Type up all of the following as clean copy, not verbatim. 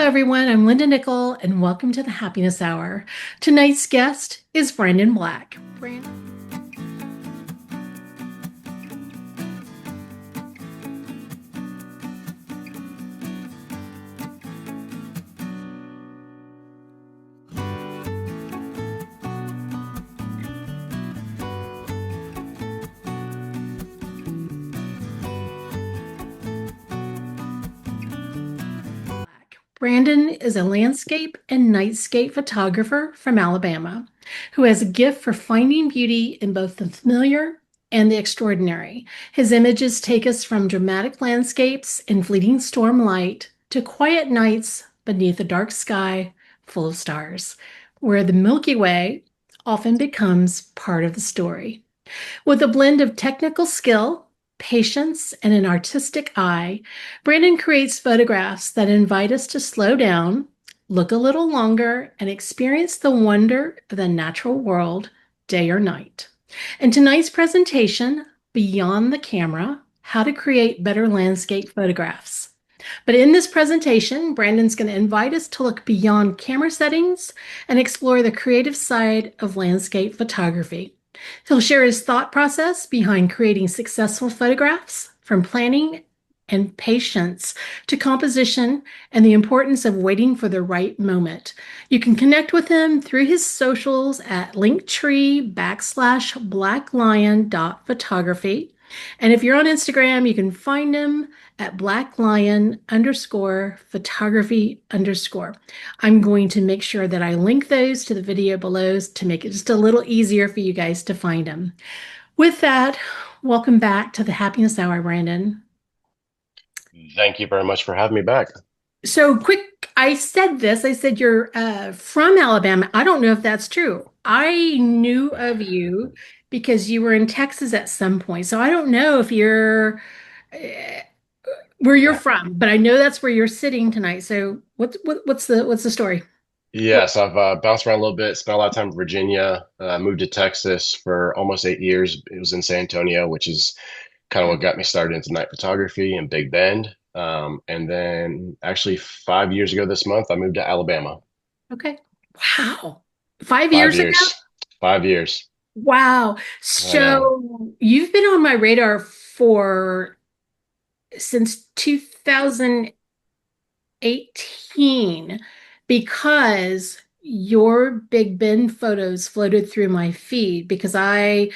everyone. I'm Linda Nickell, and welcome to the Happiness Hour. Tonight's guest is Brandon Black. Brandon is a landscape and nightscape photographer from Alabama who has a gift for finding beauty in both the familiar and the extraordinary. His images take us from dramatic landscapes in fleeting storm light to quiet nights beneath a dark sky full of stars, where the Milky Way often becomes part of the story. With a blend of technical skill, patience, and an artistic eye, Brandon creates photographs that invite us to slow down, look a little longer, and experience the wonder of the natural world, day or night. In tonight's presentation, Beyond the Camera, How to Create Better Landscape Photographs. But in this presentation, Brandon's going to invite us to look beyond camera settings and explore the creative side of landscape photography. He'll share his thought process behind creating successful photographs, from planning and patience to composition, and the importance of waiting for the right moment. You can connect with him through his socials at linktree.ee/blacklion.photography. And if you're on Instagram, you can find him at blacklion_photography_. I'm going to make sure that I link those to the video below to make it just a little easier for you guys to find them. With that, welcome back to the Happiness Hour, Brandon. Thank you very much for having me back. So quick, I said you're from Alabama. I don't know if that's true. I knew of you because you were in Texas at some point. So I don't know if you're where you're from, but I know that's where you're sitting tonight. So what's the story? Yes, I've bounced around a little bit, spent a lot of time in Virginia, moved to Texas for almost 8 years. It was in San Antonio, which is kind of what got me started into night photography and Big Bend. And then actually 5 years ago this month, I moved to Alabama. Okay. Wow. Five Five years ago? years. 5 years. Wow. I know. So you've been on my radar for since 2018 because your Big Ben photos floated through my feed because I'm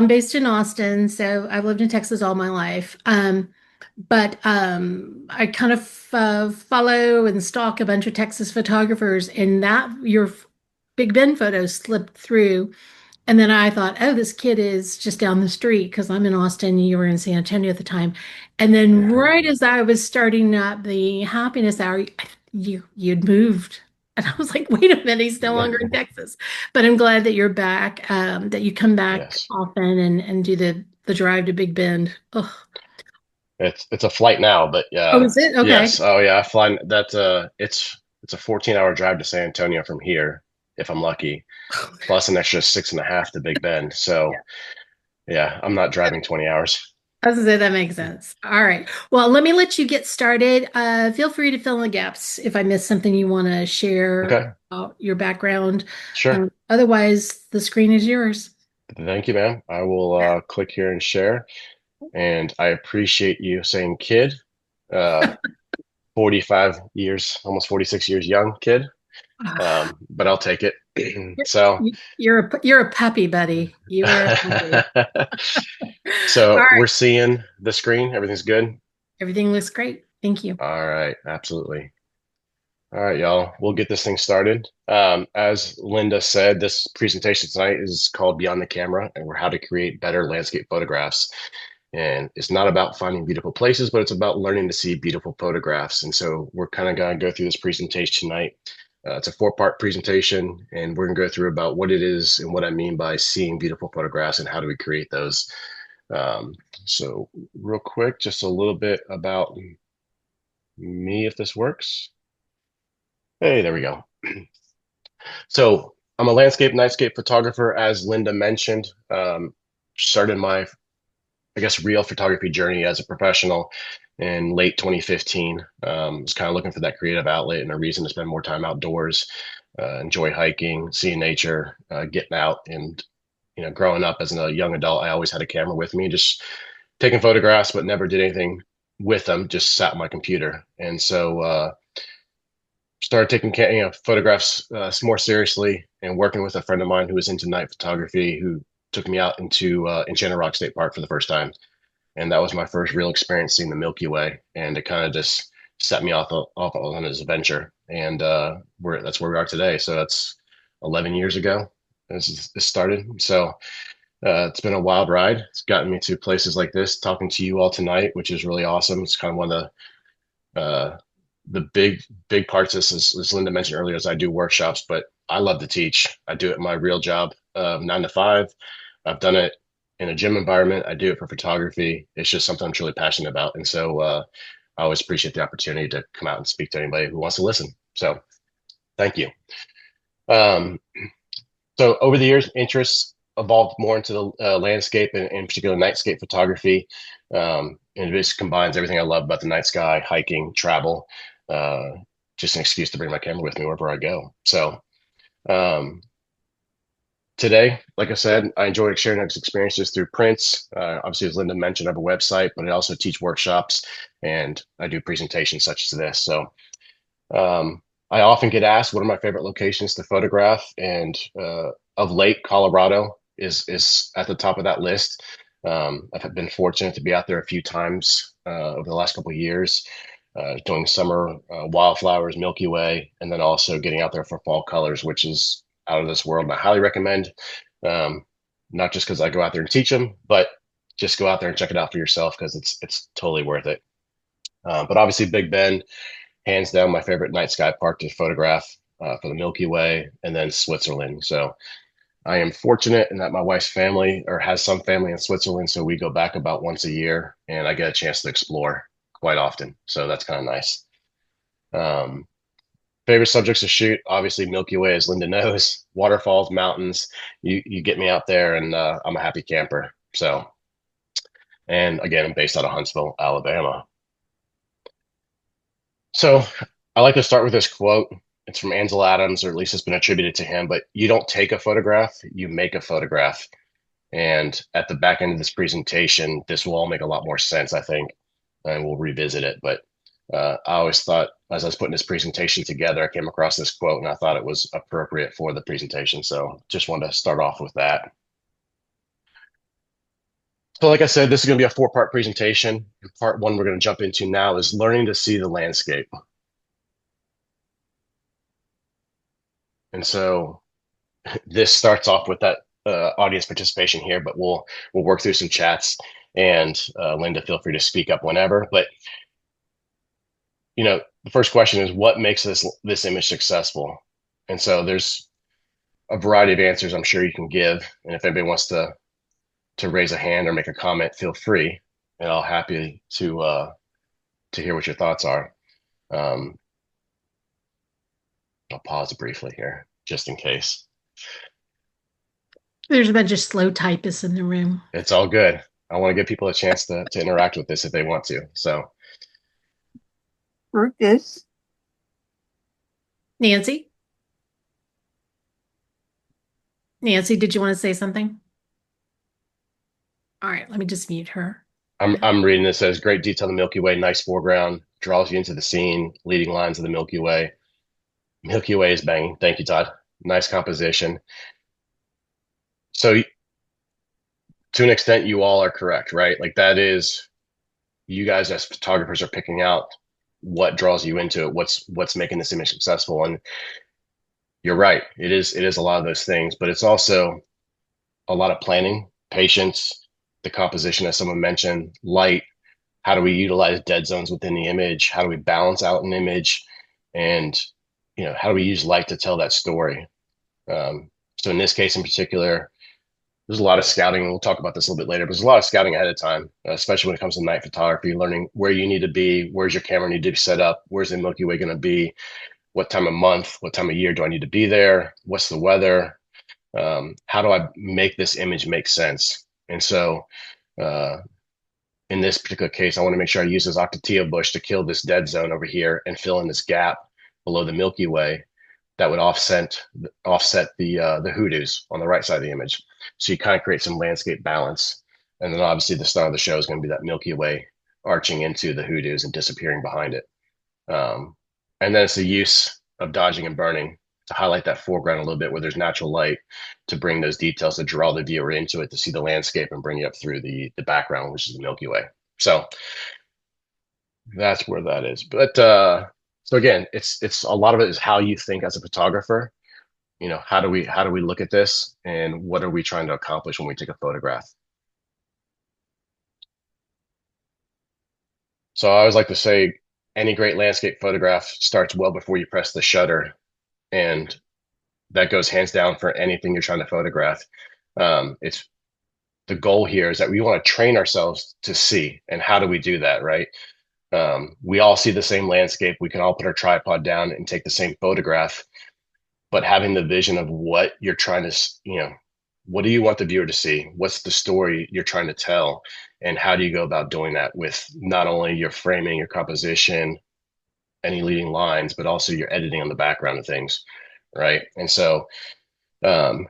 based in Austin, so I've lived in Texas all my life. But I kind of follow and stalk a bunch of Texas photographers, and that your Big Ben photos slipped through. And then I thought, oh, this kid is just down the street because I'm in Austin, you were in San Antonio at the time. And then Yeah. right as I was starting up the happiness hour, you'd moved. And I was like, wait a minute, he's no longer in Texas. But I'm glad that you're back, that you come back Yes. often and do the drive to Big Bend. Oh, It's a flight now, but oh, is it? Okay. yes. Oh yeah, I fly that it's a 14-hour drive to San Antonio from here, if I'm lucky, plus an extra 6.5 to Big Bend. So yeah, I'm not driving 20 hours. As I say, that makes sense. All right. Well, let me let you get started. Feel free to fill in the gaps if I missed something you want to share Okay, about your background. sure. Otherwise, the screen is yours. Thank you, ma'am. I will click here and share. And I appreciate you saying kid. Uh, 45 years, almost 46 years young kid. Ah, But I'll take it. you're, So, you're a puppy, buddy. You are a puppy. All so we're right. seeing the screen. Everything's good. Everything looks great. Thank you. All right, absolutely. All right, y'all. We'll get this thing started. As Linda said, this presentation tonight is called Beyond the Camera, and we're how to create better landscape photographs. And it's not about finding beautiful places, but it's about learning to see beautiful photographs. And so we're kind of going to go through this presentation tonight. It's a four-part presentation, and we're going to go through about what it is and what I mean by seeing beautiful photographs and how do we create those. Um, so real quick, just a little bit about me, if this works. Hey, there we go. So I'm a landscape nightscape photographer, as Linda mentioned. Started my I guess, real photography journey as a professional in late 2015. Was kind of looking for that creative outlet and a reason to spend more time outdoors, enjoy hiking, seeing nature, getting out. And, growing up as a young adult, I always had a camera with me, just taking photographs, but never did anything with them, just sat on my computer. And so, started taking photographs more seriously, and working with a friend of mine who was into night photography, who took me out into Enchanted Rock State Park for the first time, and that was my first real experience seeing the Milky Way, and it kind of just set me off on this adventure, and that's where we are today. So that's 11 years ago this started. So it's been a wild ride. It's gotten me to places like this, talking to you all tonight, which is really awesome. It's kind of one of the big parts of this, as Linda mentioned earlier, is I do workshops, but I love to teach. I do it in my real job, 9 to 5. I've done it in a gym environment. I do it for photography. It's just something I'm truly passionate about. And so I always appreciate the opportunity to come out and speak to anybody who wants to listen. So thank you. Um, so over the years, interests evolved more into the landscape, and in particular nightscape photography. And it just combines everything I love about the night sky, hiking, travel, uh, just an excuse to bring my camera with me wherever I go. So um, today, like I said, I enjoy sharing those experiences through prints. Obviously, as Linda mentioned, I have a website, but I also teach workshops, and I do presentations such as this. So I often get asked what are my favorite locations to photograph, and of late, Colorado is at the top of that list. I've been fortunate to be out there a few times over the last couple of years, doing summer wildflowers, Milky Way, and then also getting out there for fall colors, which is out of this world. And I highly recommend, um, not just because I go out there and teach them, but just go out there and check it out for yourself, because it's totally worth it. But obviously, Big Bend, hands down, my favorite night sky park to photograph for the Milky Way, and then Switzerland. So I am fortunate in that my wife's family, or has some family in Switzerland, so we go back about once a year, and I get a chance to explore quite often. So that's kind of nice. Um, Favorite subjects to shoot, obviously Milky Way, as Linda knows, waterfalls, mountains. You get me out there, and I'm a happy camper. So, and again, I'm based out of Huntsville, Alabama. So I like to start with this quote. It's from Ansel Adams, or at least it's been attributed to him, but you don't take a photograph, you make a photograph. And at the back end of this presentation, this will all make a lot more sense, I think, and we'll revisit it. But I always thought, as I was putting this presentation together, I came across this quote, and I thought it was appropriate for the presentation. So just wanted to start off with that. So like I said, this is going to be a 4-part presentation. Part one we're going to jump into now is learning to see the landscape. And so this starts off with that audience participation here, but we'll work through some chats, and Linda, feel free to speak up whenever. But the first question is, what makes this image successful? And so there's a variety of answers I'm sure you can give, and if anybody wants to raise a hand or make a comment, feel free, and I'll happy to hear what your thoughts are. Um, I'll pause briefly here just in case. There's a bunch of slow typists in the room. It's all good. I want to give people a chance to interact with this if they want to. So, Rufus. Nancy? Nancy, did you want to say something? All right, let me just mute her. I'm reading this as great detail of the Milky Way, nice foreground, draws you into the scene, leading lines of the Milky Way. Milky Way is banging. Thank you, Todd. Nice composition. So to an extent, you all are correct, right? Like, that is, you guys as photographers are picking out what draws you into it, what's making this image successful. And you're right. It is a lot of those things, but it's also a lot of planning, patience, the composition, as someone mentioned, light. How do we utilize dead zones within the image? How do we balance out an image? And, how do we use light to tell that story? So in this case in particular, there's a lot of scouting, and we'll talk about this a little bit later, but there's a lot of scouting ahead of time, especially when it comes to night photography, learning where you need to be, where's your camera need to be set up, where's the Milky Way going to be, what time of month, what time of year do I need to be there, what's the weather, how do I make this image make sense? And so in this particular case, I want to make sure I use this ocotillo bush to kill this dead zone over here and fill in this gap below the Milky Way that would offset the hoodoos on the right side of the image. So you kind of create some landscape balance. And then obviously the star of the show is going to be that Milky Way arching into the hoodoos and disappearing behind it. Um, and then it's the use of dodging and burning to highlight that foreground a little bit where there's natural light to bring those details to draw the viewer into it to see the landscape and bring you up through the background, which is the Milky Way. So that's where that is. But so again, it's a lot of it is how you think as a photographer. You know, how do we look at this and what are we trying to accomplish when we take a photograph? So I always like to say any great landscape photograph starts well before you press the shutter. And that goes hands down for anything you're trying to photograph. It's the goal here is that we want to train ourselves to see. And how do we do that, right? We all see the same landscape. We can all put our tripod down and take the same photograph, but having the vision of what you're trying to, what do you want the viewer to see? What's the story you're trying to tell? And how do you go about doing that with not only your framing, your composition, any leading lines, but also your editing on the background of things, right? And so um,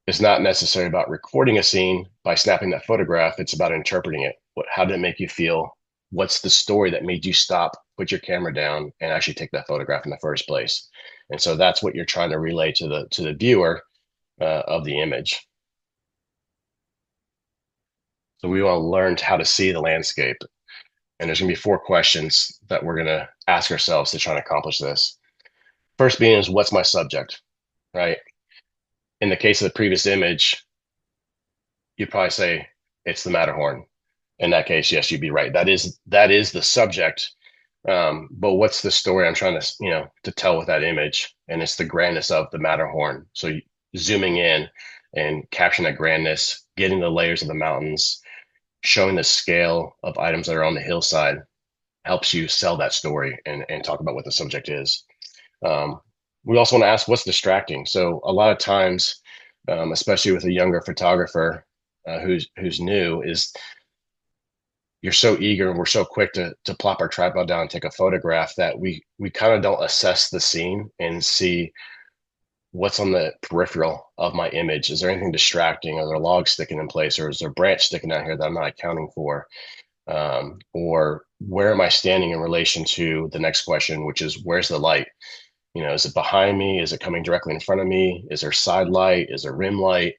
it's not necessarily about recording a scene by snapping that photograph. It's about interpreting it. How did it make you feel? What's the story that made you stop, put your camera down, and actually take that photograph in the first place? And so that's what you're trying to relay to the viewer of the image. So we want to learn how to see the landscape. And there's going to be 4 questions that we're going to ask ourselves to try to accomplish this. First being is what's my subject, right? In the case of the previous image, you'd probably say it's the Matterhorn. In that case, yes, you'd be right. That is the subject. But what's the story I'm trying to to tell with that image? And it's the grandness of the Matterhorn. So zooming in and capturing that grandness, getting the layers of the mountains, showing the scale of items that are on the hillside helps you sell that story and talk about what the subject is. Um, we also want to ask what's distracting. So a lot of times, especially with a younger photographer who's new, is you're so eager and we're so quick to plop our tripod down and take a photograph that we kind of don't assess the scene and see what's on the peripheral of my image. Is there anything distracting? Are there logs sticking in place, or is there a branch sticking out here that I'm not accounting for? Or where am I standing in relation to the next question, which is where's the light? Is it behind me? Is it coming directly in front of me? Is there side light? Is there rim light?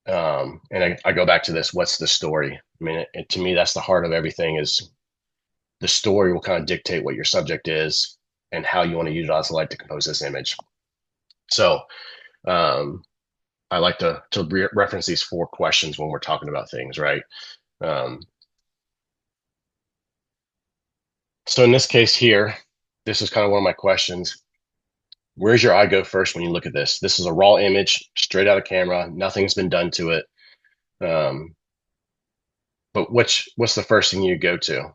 And I go back to this, what's the story? I mean, to me, that's the heart of everything is the story will kind of dictate what your subject is and how you want to utilize the light to compose this image. So um, I like to reference these 4 questions when we're talking about things, right? Um, so in this case here, this is kind of one of my questions. Where's your eye go first when you look at this? This is a raw image, straight out of camera. Nothing's been done to it. Um, but what's the first thing you go to?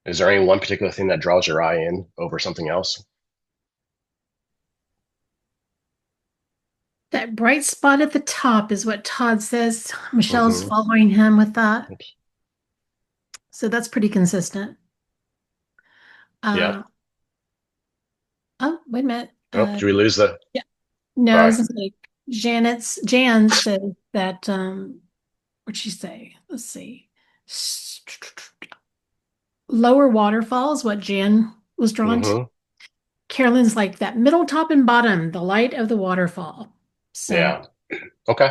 Is there any one particular thing that draws your eye in over something else? That bright spot at the top is what Todd says. Michelle's Mm-hmm. following him with that. Oops. So that's pretty consistent. Yeah. Uh, oh, wait a minute. Oh, did we lose the? Yeah. No, I Sorry. was gonna say Jan said that what'd she say? Let's see. Lower waterfall is what Jan was drawn to. Mm-hmm. Carolyn's like that middle top and bottom, the light of the waterfall. So Yeah. Okay.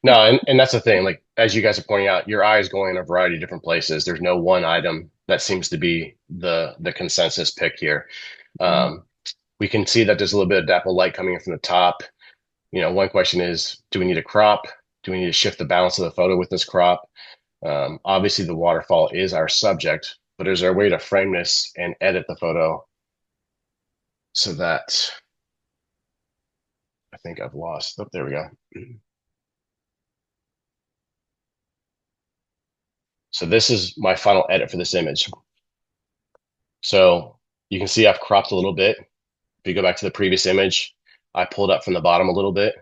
No, and that's the thing. Like as you guys are pointing out, your eye is going in a variety of different places. There's no one item that seems to be the consensus pick here. Um, we can see that there's a little bit of dapple light coming in from the top. One question is, do we need a crop? Do we need to shift the balance of the photo with this crop? Obviously, the waterfall is our subject, but is there a way to frame this and edit the photo so that I think I've lost? Oh, there we go. So this is my final edit for this image. So you can see I've cropped a little bit. If you go back to the previous image, I pulled up from the bottom a little bit.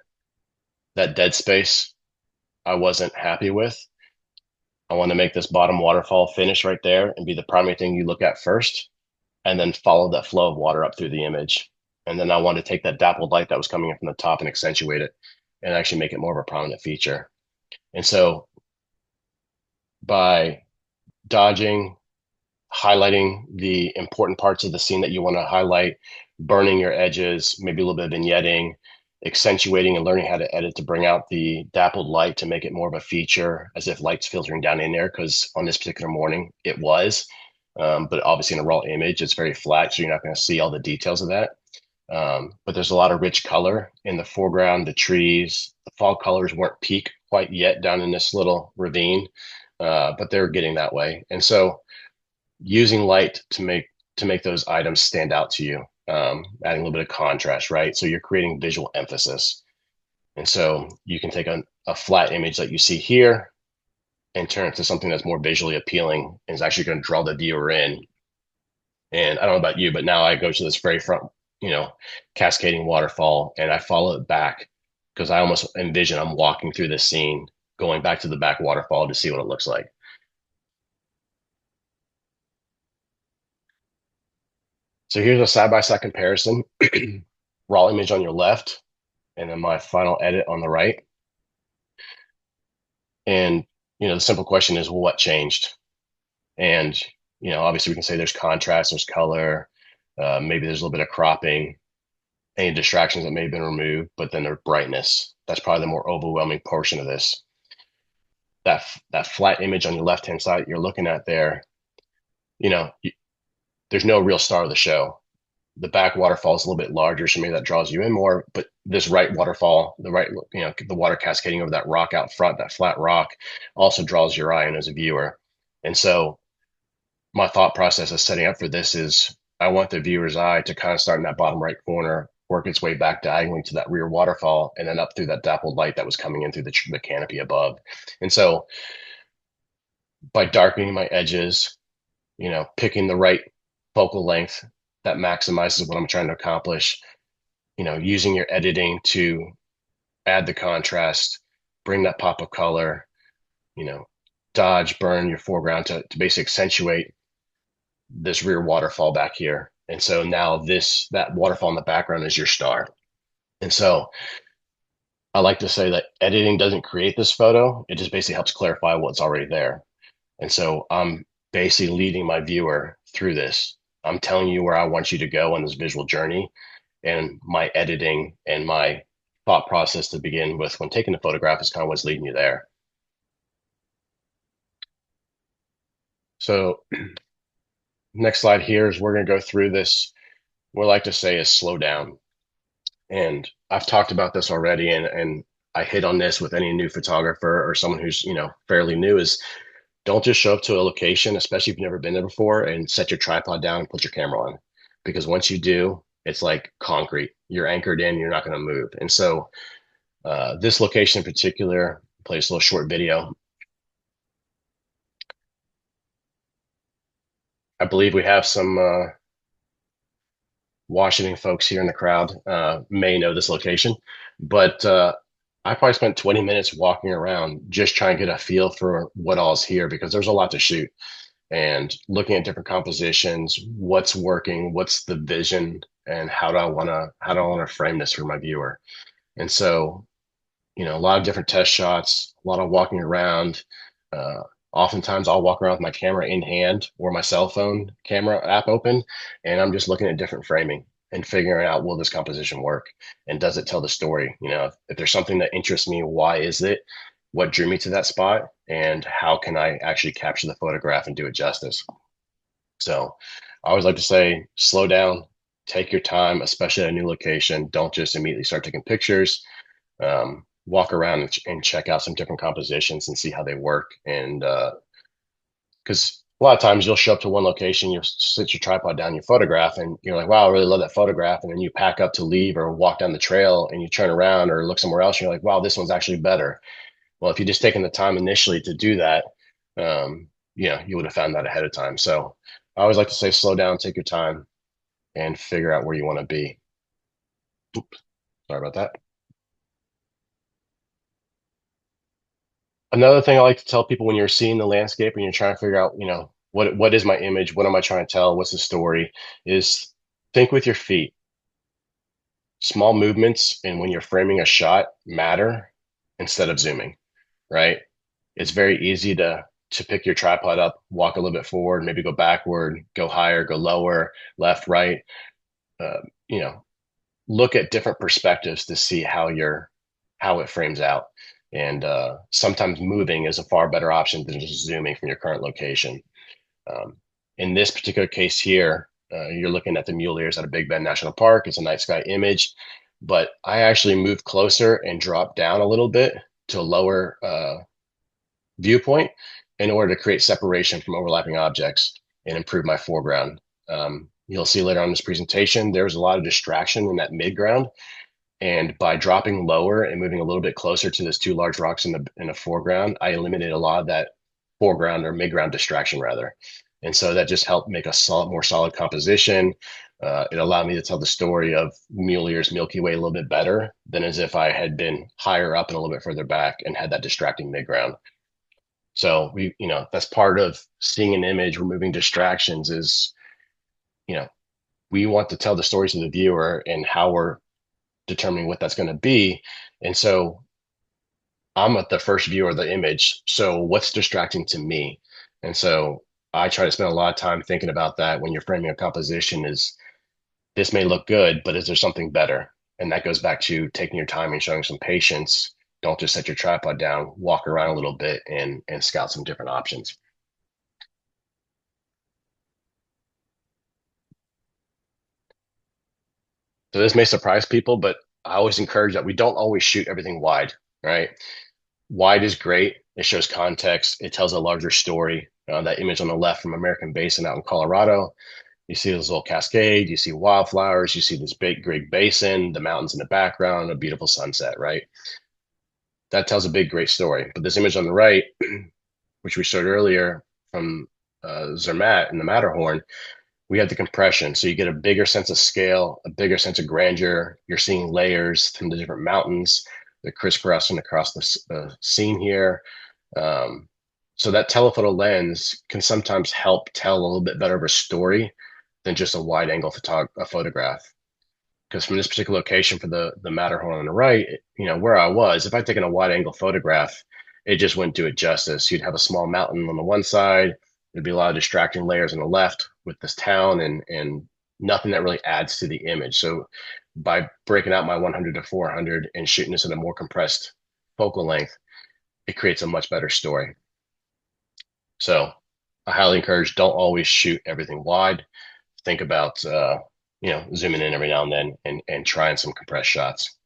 That dead space I wasn't happy with. I want to make this bottom waterfall finish right there and be the primary thing you look at first, and then follow that flow of water up through the image. And then I want to take that dappled light that was coming in from the top and accentuate it and actually make it more of a prominent feature. And so by dodging, highlighting the important parts of the scene that you want to highlight, burning your edges, maybe a little bit of vignetting, accentuating and learning how to edit to bring out the dappled light to make it more of a feature as if light's filtering down in there. Because on this particular morning, it was. But obviously, in a raw image, it's very flat, so you're not going to see all the details of that. But there's a lot of rich color in the foreground, the trees. The fall colors weren't peak quite yet down in this little ravine, but they're getting that way. And so using light to make those items stand out to you, adding a little bit of contrast, right? So you're creating visual emphasis. And so you can take a flat image that you see here and turn it to something that's more visually appealing and is actually going to draw the viewer in. And I don't know about you, but now I go to this very front, cascading waterfall and I follow it back because I almost envision I'm walking through this scene, going back to the back waterfall to see what it looks like. So here's a side-by-side comparison. Raw image on your left, and then my final edit on the right. And, the simple question is, well, what changed? And, obviously we can say there's contrast, there's color, maybe there's a little bit of cropping, any distractions that may have been removed, but then there's brightness. That's probably the more overwhelming portion of this. That flat image on your left-hand side you're looking at there, you know, there's no real star of the show. The back waterfall is a little bit larger, so maybe that draws you in more. But this right waterfall, the water cascading over that rock out front, that flat rock, also draws your eye in as a viewer. And so my thought process of setting up for this is I want the viewer's eye to kind of start in that bottom right corner, work its way back diagonally to that rear waterfall, and then up through that dappled light that was coming in through the canopy above. And so by darkening my edges, picking the right focal length that maximizes what I'm trying to accomplish, using your editing to add the contrast, bring that pop of color, you know, dodge, burn your foreground to basically accentuate this rear waterfall back here. And so now that waterfall in the background is your star. And so I like to say that editing doesn't create this photo. It just basically helps clarify what's already there. And so I'm basically leading my viewer through this. I'm telling you where I want you to go on this visual journey. And my editing and my thought process to begin with when taking the photograph is kind of what's leading you there. So next slide here is we're going to go through this. What I like to say is slow down. And I've talked about this already, and I hit on this with any new photographer or someone who's, fairly new is don't just show up to a location, especially if you've never been there before, and set your tripod down and put your camera on. Because once you do, it's like concrete. You're anchored in, you're not going to move. And so this location in particular, play this little short video. I believe we have some Washington folks here in the crowd may know this location, but I probably spent 20 minutes walking around just trying to get a feel for what all's here because there's a lot to shoot and looking at different compositions, what's working, what's the vision, and how do I want to frame this for my viewer. And so, a lot of different test shots, a lot of walking around. Uh, Oftentimes, I'll walk around with my camera in hand or my cell phone camera app open, and I'm just looking at different framing and figuring out will this composition work and does it tell the story? If there's something that interests me, why is it? What drew me to that spot, and how can I actually capture the photograph and do it justice? So, I always like to say, slow down, take your time, especially at a new location. Don't just immediately start taking pictures, walk around and check out some different compositions and see how they work. And because a lot of times you'll show up to one location, you'll sit your tripod down, you photograph, and you're like, wow, I really love that photograph. And then you pack up to leave or walk down the trail and you turn around or look somewhere else. And you're like, wow, this one's actually better. Well, if you just taken the time initially to do that, you would have found that ahead of time. So I always like to say, slow down, take your time, and figure out where you want to be. Oops, sorry about that. Another thing I like to tell people when you're seeing the landscape and you're trying to figure out, what is my image? What am I trying to tell? What's the story? Is think with your feet. Small movements and when you're framing a shot matter instead of zooming, right? It's very easy to pick your tripod up, walk a little bit forward, maybe go backward, go higher, go lower, left, right. Uh, you know, look at different perspectives to see how it frames out. And sometimes moving is a far better option than just zooming from your current location. Um, in this particular case here, you're looking at the mule deers at a Big Bend National Park. It's a night sky image, but I actually moved closer and dropped down a little bit to a lower viewpoint in order to create separation from overlapping objects and improve my foreground. You'll see later on in this presentation, there's a lot of distraction in that midground. And by dropping lower and moving a little bit closer to those two large rocks in the foreground, I eliminated a lot of that foreground or midground distraction rather. And so that just helped make a more solid composition. It allowed me to tell the story of Mule Deer's Milky Way a little bit better than as if I had been higher up and a little bit further back and had that distracting midground. So that's part of seeing an image, removing distractions is, you know, we want to tell the stories to the viewer and how we're determining what that's going to be. And so I'm at the first viewer of the image. So what's distracting to me? And so I try to spend a lot of time thinking about that when you're framing a composition is this may look good, but is there something better? And that goes back to taking your time and showing some patience. Don't just set your tripod down, walk around a little bit and scout some different options. So this may surprise people, but I always encourage that we don't always shoot everything wide, right? Wide is great. It shows context. It tells a larger story. That image on the left from American Basin out in Colorado, you see this little cascade, you see wildflowers, you see this big, great basin, the mountains in the background, a beautiful sunset, right? That tells a big, great story. But this image on the right, which we showed earlier from Zermatt in the Matterhorn, we have the compression. So you get a bigger sense of scale, a bigger sense of grandeur. You're seeing layers from the different mountains. They're crisscrossing across the scene here. Um, so that telephoto lens can sometimes help tell a little bit better of a story than just a wide angle photograph. Because from this particular location for the Matterhorn on the right, where I was, if I'd taken a wide angle photograph, it just wouldn't do it justice. You'd have a small mountain on the one side, there'd be a lot of distracting layers on the left with this town and nothing that really adds to the image. So by breaking out my 100 to 400 and shooting this at a more compressed focal length, it creates a much better story. So I highly encourage don't always shoot everything wide. Think about zooming in every now and then and trying some compressed shots.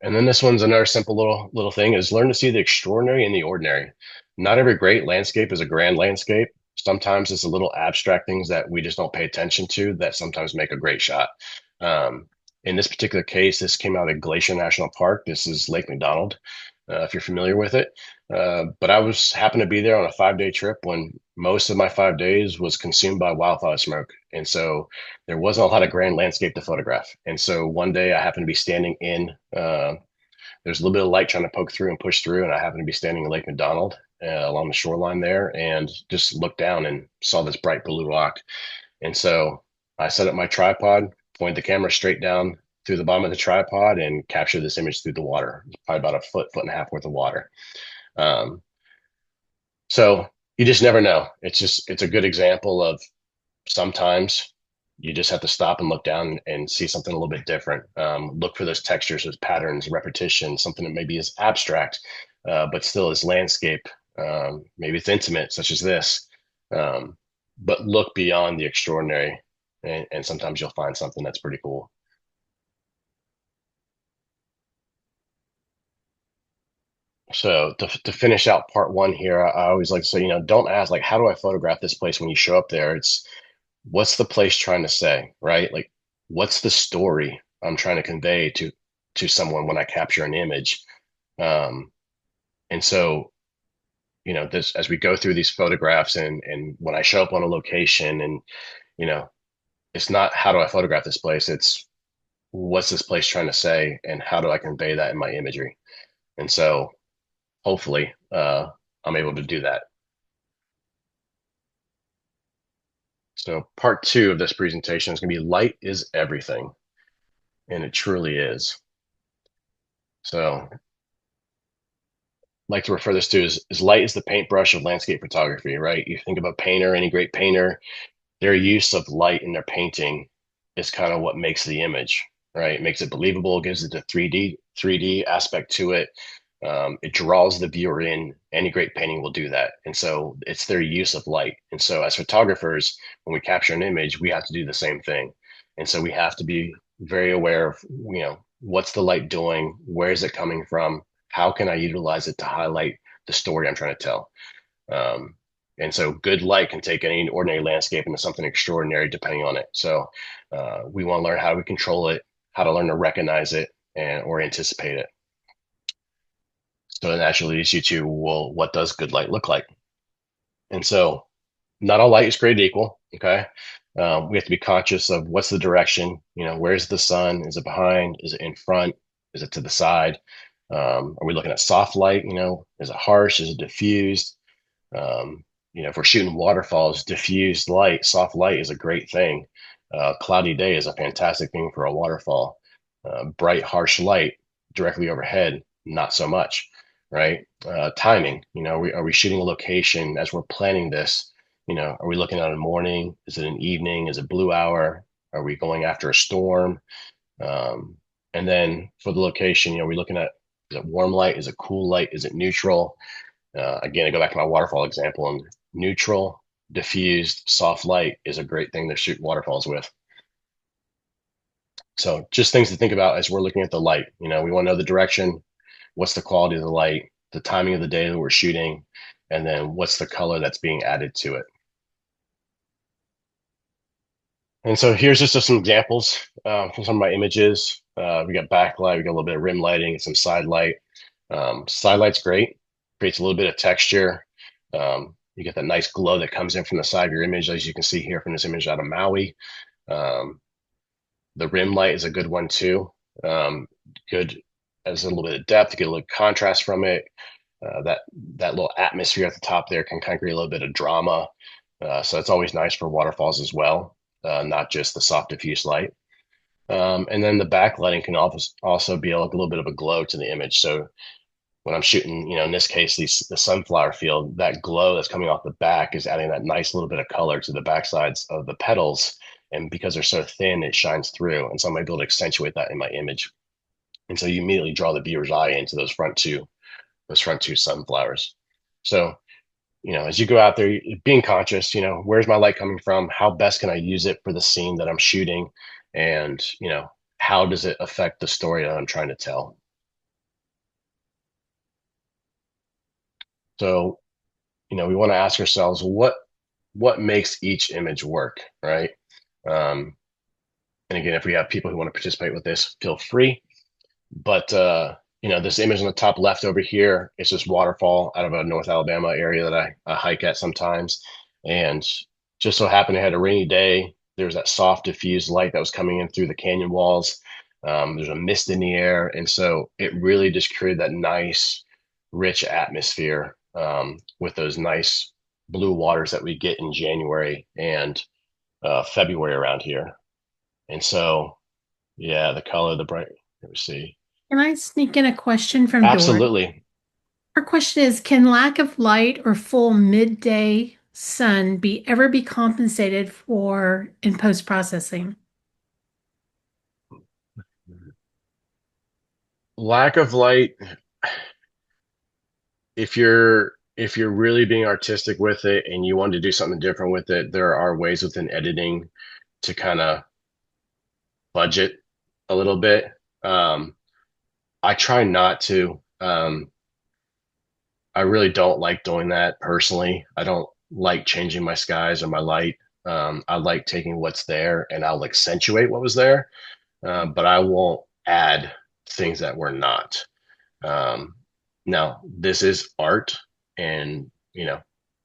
And then this one's another simple little thing is learn to see the extraordinary in the ordinary. Not every great landscape is a grand landscape. Sometimes it's a little abstract things that we just don't pay attention to that sometimes make a great shot. Um, in this particular case, this came out of Glacier National Park. This is Lake McDonald, if you're familiar with it. But I was happened to be there on a 5-day trip when most of my 5 days was consumed by wildfire smoke. And so there wasn't a lot of grand landscape to photograph. And so one day I happened to be standing in, there's a little bit of light trying to poke through and push through. And I happened to be standing in Lake McDonald along the shoreline there and just looked down and saw this bright blue rock. And so I set up my tripod, pointed the camera straight down through the bottom of the tripod and captured this image through the water, probably about a foot and a half worth of water. Um, so you just never know. It's a good example of sometimes you just have to stop and look down and see something a little bit different. Look for those textures, those patterns, repetition, something that maybe is abstract, but still is landscape. Maybe it's intimate, such as this. But look beyond the extraordinary, and sometimes you'll find something that's pretty cool. So to finish out part one here, I always like to say, don't ask like, how do I photograph this place when you show up there? It's what's the place trying to say, right? Like, what's the story I'm trying to convey to someone when I capture an image? Um, and so, this as we go through these photographs and when I show up on a location and you know, it's not how do I photograph this place? It's what's this place trying to say and how do I convey that in my imagery? And so hopefully I'm able to do that. So part two of this presentation is going to be light is everything. And it truly is. So I like to refer this to as light is the paintbrush of landscape photography, right? You think of a painter, any great painter, their use of light in their painting is kind of what makes the image, right? It makes it believable, gives it the 3D aspect to it. It draws the viewer in. Any great painting will do that. And so it's their use of light. And so as photographers, when we capture an image, we have to do the same thing. And so we have to be very aware of, what's the light doing? Where is it coming from? How can I utilize it to highlight the story I'm trying to tell? Um, and so good light can take any ordinary landscape into something extraordinary depending on it. So we want to learn how we control it, how to learn to recognize it or anticipate it. So it naturally leads you to, well, what does good light look like? And so not all light is created equal. Okay. We have to be conscious of what's the direction, where's the sun? Is it behind? Is it in front? Is it to the side? Are we looking at soft light? Is it harsh? Is it diffused? Um, if we're shooting waterfalls, diffused light, soft light is a great thing. Cloudy day is a fantastic thing for a waterfall. Bright, harsh light directly overhead, not so much, right? Timing, are we shooting a location as we're planning this? Are we looking at a morning? Is it an evening? Is it blue hour? Are we going after a storm? Um, and then for the location, are we looking at, is it warm light? Is it cool light? Is it neutral? Again, I go back to my waterfall example, and neutral, diffused, soft light is a great thing to shoot waterfalls with. So just things to think about as we're looking at the light. We want to know the direction, what's the quality of the light, the timing of the day that we're shooting, and then what's the color that's being added to it. And so here's just some examples from some of my images. We got backlight, we got a little bit of rim lighting, some side light. Side light's great, creates a little bit of texture. You get that nice glow that comes in from the side of your image, as you can see here from this image out of Maui. Um, the rim light is a good one too. Good as a little bit of depth, get a little contrast from it. That little atmosphere at the top there can kind of create a little bit of drama. So it's always nice for waterfalls as well, not just the soft diffuse light. And then the backlighting can also be like a little bit of a glow to the image. So when I'm shooting, in this case, the sunflower field, that glow that's coming off the back is adding that nice little bit of color to the backsides of the petals. And because they're so thin, it shines through. And so I'm able to accentuate that in my image. And so you immediately draw the viewer's eye into those front two sunflowers. So, as you go out there, being conscious, where's my light coming from? How best can I use it for the scene that I'm shooting? And, how does it affect the story that I'm trying to tell? So, we want to ask ourselves what makes each image work, right? Um, and again, if we have people who want to participate with this, feel free. But this image on the top left over here is just waterfall out of a North Alabama area that I hike at sometimes. And just so happened I had a rainy day. There was that soft diffused light that was coming in through the canyon walls. There's a mist in the air. And so it really just created that nice, rich atmosphere with those nice blue waters that we get in January and February around here. And so, yeah, the color, the bright, let me see. Can I sneak in a question from Dory? Absolutely. Her question is, can lack of light or full midday sun ever be compensated for in post-processing? Lack of light, if you're really being artistic with it and you want to do something different with it, there are ways within editing to kind of budget a little bit. I try not to. I really don't like doing that personally. I don't like changing my skies or my light. I like taking what's there and I'll accentuate what was there, but I won't add things that were not. Um, Now, this is art, and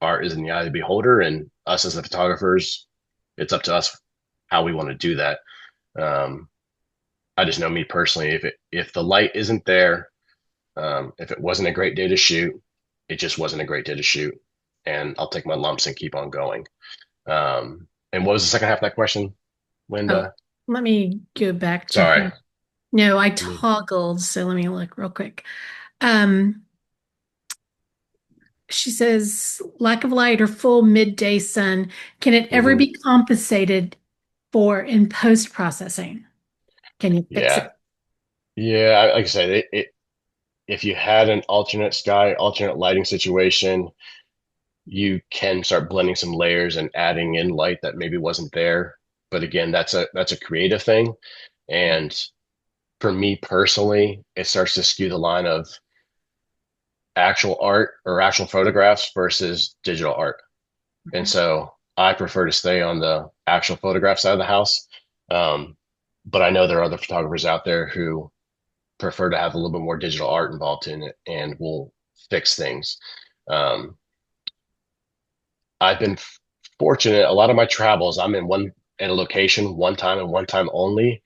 art is in the eye of the beholder, and us as the photographers, it's up to us how we want to do that. Um, I just know me personally, if the light isn't there, If it wasn't a great day to shoot, it just wasn't a great day to shoot, and I'll take my lumps and keep on going. And what was the second half of that question, Oh, Linda? let me go back to Sorry. her. No, I I mean, toggled, so let me look real quick. Um, she says lack of light or full midday sun. Can it ever mhm. be compensated for in post processing? Can you fix Yeah, it? yeah. Like I said, if you had an alternate sky, alternate lighting situation, you can start blending some layers and adding in light that maybe wasn't there. But again, that's a creative thing. And for me personally, it starts to skew the line of actual art or actual photographs versus digital art. And Okay. so I prefer to stay on the actual photograph side of the house. Um, but I know there are other photographers out there who prefer to have a little bit more digital art involved in it and will fix things. Um, I've been fortunate. A lot of my travels, I'm in one at a location one time and one time only.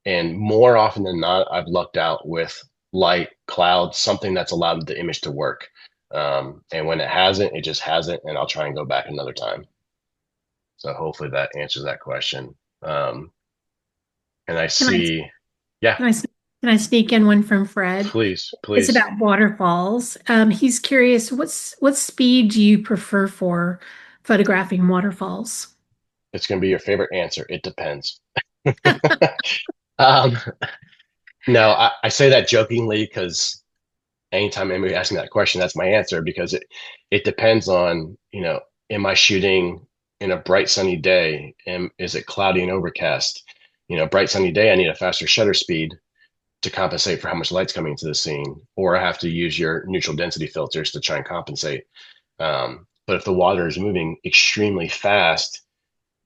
And more often than not, I've lucked out with light, clouds, something that's allowed the image to work. And when it hasn't, it just hasn't, and I'll try and go back another time. So hopefully that answers that question. Um, and I Can I see, yeah, can I can I sneak in one from Fred? please, It's please. about waterfalls. He's curious, what speed do you prefer for photographing waterfalls? It's going to be your favorite answer. It depends. Um, no, I say that jokingly because anytime anybody asks me that question, that's my answer because it depends on, am I shooting in a bright sunny day? Is it cloudy and overcast? Bright sunny day, I need a faster shutter speed to compensate for how much light's coming into the scene, or I have to use your neutral density filters to try and compensate. But if the water is moving extremely fast,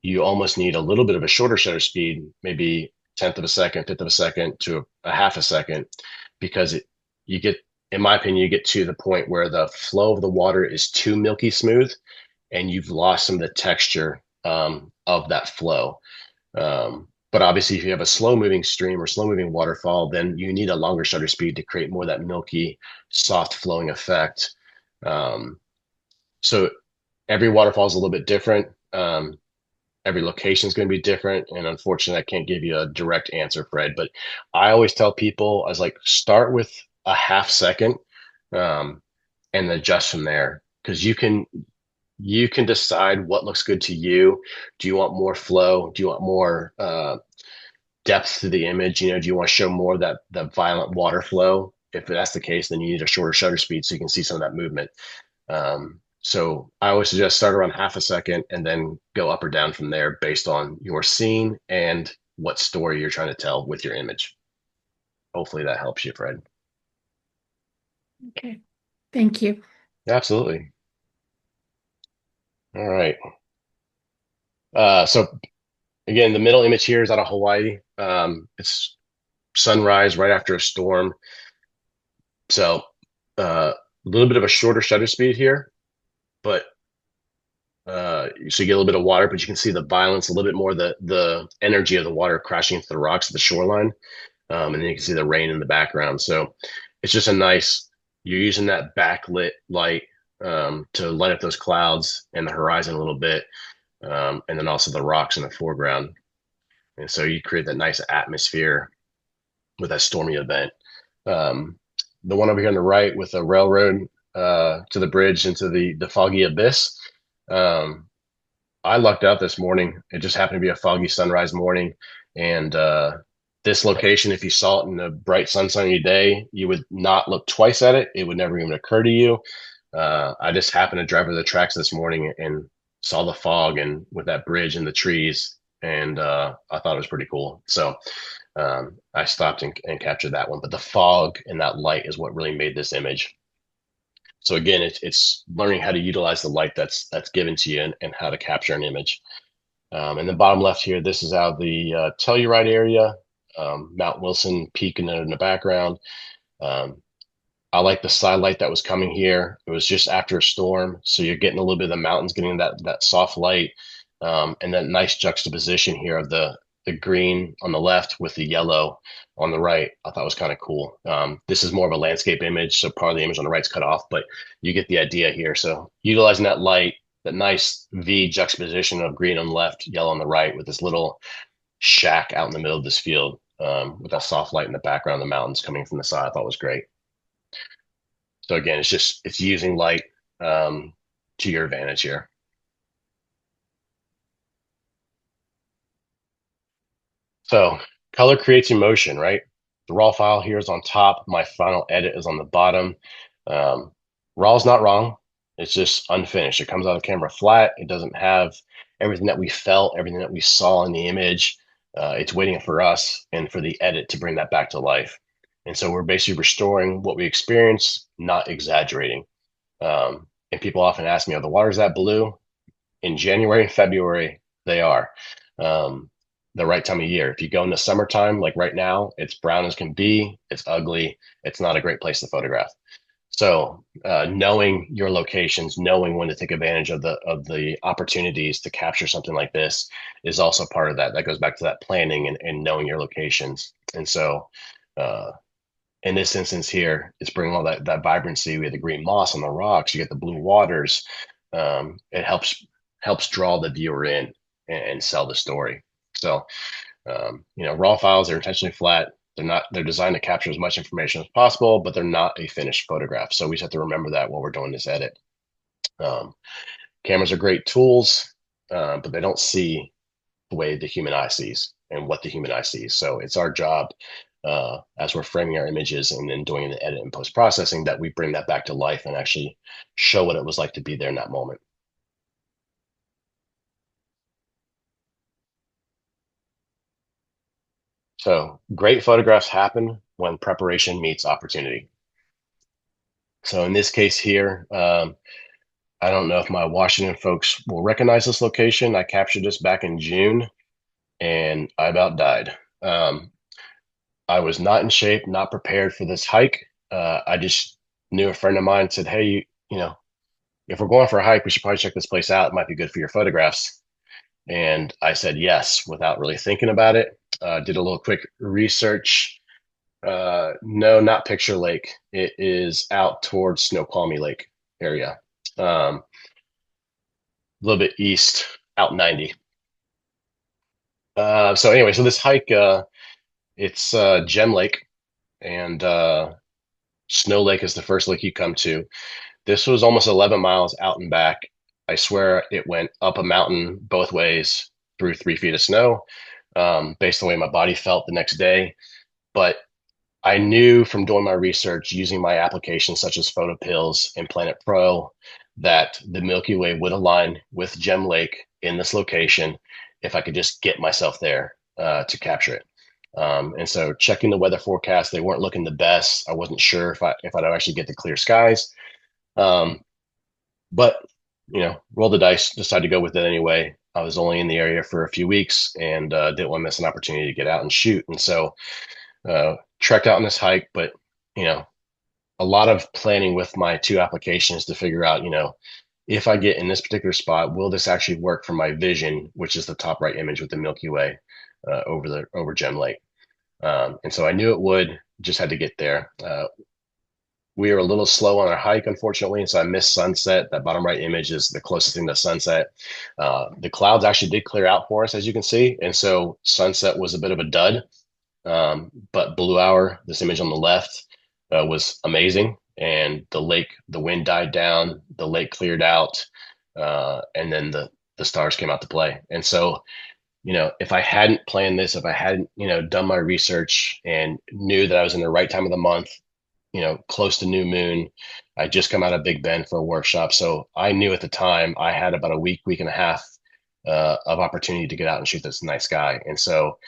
you almost need a little bit of a shorter shutter speed, maybe tenth of a second, fifth of a second to a half a second, because you get, in my opinion, you get to the point where the flow of the water is too milky smooth, and you've lost some of the texture of that flow. But obviously, if you have a slow moving stream or slow moving waterfall, then you need a longer shutter speed to create more of that milky, soft flowing effect. Um, so every waterfall is a little bit different. Every location is going to be different, and unfortunately I can't give you a direct answer, Fred, but I always tell people, I was like, start with a half second, um, and adjust from there, because you can decide what looks good to you. Do you want more flow? Do you want more depth to the image? Do you want to show more of that violent water flow? If that's the case, then you need a shorter shutter speed so you can see some of that movement. So I always suggest start around half a second and then go up or down from there based on your scene and what story you're trying to tell with your image. Hopefully that helps you, Fred. Okay, thank you. Absolutely. All right. So again, the middle image here is out of Hawaii. It's sunrise right after a storm. So a little bit of a shorter shutter speed here, but so you get a little bit of water, but you can see the violence, a little bit more the energy of the water crashing into the rocks at the shoreline. And then you can see the rain in the background. So it's just a nice, you're using that backlit light to light up those clouds and the horizon a little bit, and then also the rocks in the foreground. And so you create that nice atmosphere with that stormy event. Um, the one over here on the right with the railroad to the bridge into the foggy abyss. Um, I lucked out this morning. It just happened to be a foggy sunrise morning. And this location, if you saw it in a bright sunshiny day, you would not look twice at it. It would never even occur to you. I just happened to drive over the tracks this morning and saw the fog and with that bridge and the trees. And I thought it was pretty cool. So I stopped and captured that one. But the fog and that light is what really made this image. So again, it's learning how to utilize the light that's given to you and how to capture an image. And then bottom left here, this is out of the Telluride area, Mount Wilson Peak in the background. Um, I like the side light that was coming here. It was just after a storm, so you're getting a little bit of the mountains getting that soft light, and that nice juxtaposition here of the green on the left with the yellow on the right, I thought was kind of cool. This is more of a landscape image, so part of the image on the right's cut off, but you get the idea here. So utilizing that light, that nice V juxtaposition of green on the left, yellow on the right, with this little shack out in the middle of this field, with that soft light in the background, the mountains coming from the side, I thought was great. So again, it's using light to your advantage here. So color creates emotion, right? The raw file here is on top. My final edit is on the bottom. Um, Raw is not wrong. It's just unfinished. It comes out of camera flat. It doesn't have everything that we felt, everything that we saw in the image. It's waiting for us and for the edit to bring that back to life. And so we're basically restoring what we experienced, not exaggerating. And people often ask me, "Oh, the water's that blue?" In January and February, they are. Um, the right time of year. If you go in the summertime, like right now, it's brown as can be. It's ugly. It's not a great place to photograph. So knowing your locations, knowing when to take advantage of the opportunities to capture something like this is also part of that. That goes back to that planning and knowing your locations. And so uh, in this instance here, it's bringing all that vibrancy. We have the green moss on the rocks. You get the blue waters. It helps draw the viewer in and sell the story. So raw files are intentionally flat. They're designed to capture as much information as possible, but they're not a finished photograph. So we just have to remember that while we're doing this edit. Um, Cameras are great tools, but they don't see the way the human eye sees and what the human eye sees. So it's our job, as we're framing our images and then doing the edit and post processing, that we bring that back to life and actually show what it was like to be there in that moment. So great photographs happen when preparation meets opportunity. So in this case here, I don't know if my Washington folks will recognize this location. I captured this back in June and I about died. I was not in shape, not prepared for this hike. I just knew a friend of mine said, "Hey, if we're going for a hike, we should probably check this place out. It might be good for your photographs." And I said yes without really thinking about it. Did a little quick research. No, not Picture Lake. It is out towards Snoqualmie Lake area, a little bit east, out 90. So anyway, so this hike, it's Gem Lake, and Snow Lake is the first lake you come to. This was almost 11 miles out and back. I swear it went up a mountain both ways through 3 feet of snow, based on the way my body felt the next day. But I knew from doing my research, using my applications such as PhotoPills and Planet Pro, that the Milky Way would align with Gem Lake in this location if I could just get myself there to capture it. And so checking the weather forecast, they weren't looking the best. I wasn't sure if I'd actually get the clear skies. Um, but roll the dice, decided to go with it anyway. I was only in the area for a few weeks and didn't want to miss an opportunity to get out and shoot. And so trekked out on this hike, but you know, a lot of planning with my two applications to figure out, if I get in this particular spot, will this actually work for my vision, which is the top right image with the Milky Way over Gem Lake. And so I knew it would, just had to get there. We were a little slow on our hike, unfortunately, and so I missed sunset. That bottom right image is the closest thing to sunset. The clouds actually did clear out for us, as you can see, and so sunset was a bit of a dud. But blue hour, this image on the left, was amazing. And the wind died down, the lake cleared out, and then the stars came out to play. And so, if I hadn't planned this, if I hadn't, done my research and knew that I was in the right time of the month, close to new moon, I just come out of Big Bend for a workshop. So I knew at the time I had about a week and a half of opportunity to get out and shoot this night sky. And so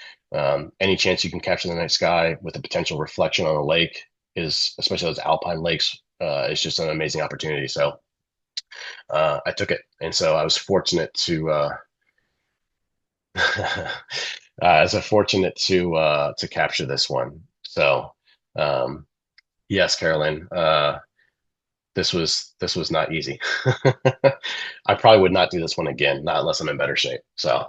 any chance you can capture the night sky with a potential reflection on a lake is, especially those alpine lakes, is just an amazing opportunity. So I took it. And so I was fortunate to, to capture this one. So yes, Carolyn, this was not easy. I probably would not do this one again, not unless I'm in better shape. So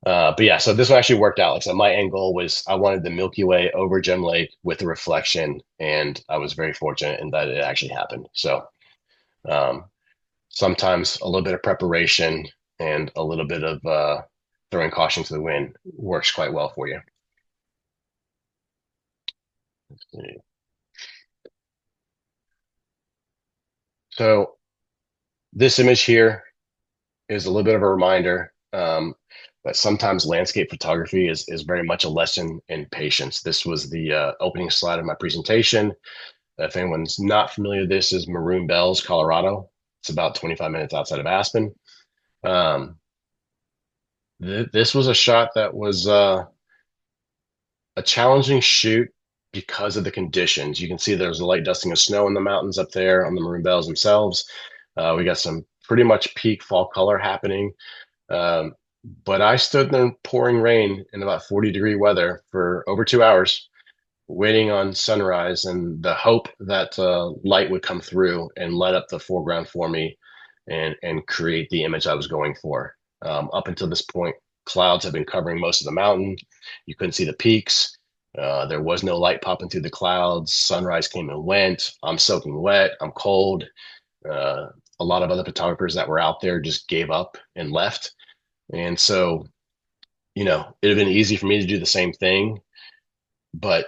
But yeah, so this one actually worked out. Like I said, my end goal was I wanted the Milky Way over Gem Lake with the reflection, and I was very fortunate in that it actually happened. So um, sometimes a little bit of preparation and a little bit of throwing caution to the wind works quite well for you. So this image here is a little bit of a reminder that sometimes landscape photography is very much a lesson in patience. This was the opening slide of my presentation. If anyone's not familiar, this is Maroon Bells, Colorado. It's about 25 minutes outside of Aspen. Um, this was a shot that was a challenging shoot because of the conditions. You can see there's a light dusting of snow in the mountains up there on the Maroon Bells themselves. We got some pretty much peak fall color happening. Um, but I stood there in pouring rain in about 40-degree weather for over 2 hours, waiting on sunrise and the hope that light would come through and light up the foreground for me and create the image I was going for. Up until this point, clouds have been covering most of the mountain. You couldn't see the peaks. There was no light popping through the clouds. Sunrise came and went. I'm soaking wet. I'm cold. Uh, a lot of other photographers that were out there just gave up and left. And so, it'd have been easy for me to do the same thing, but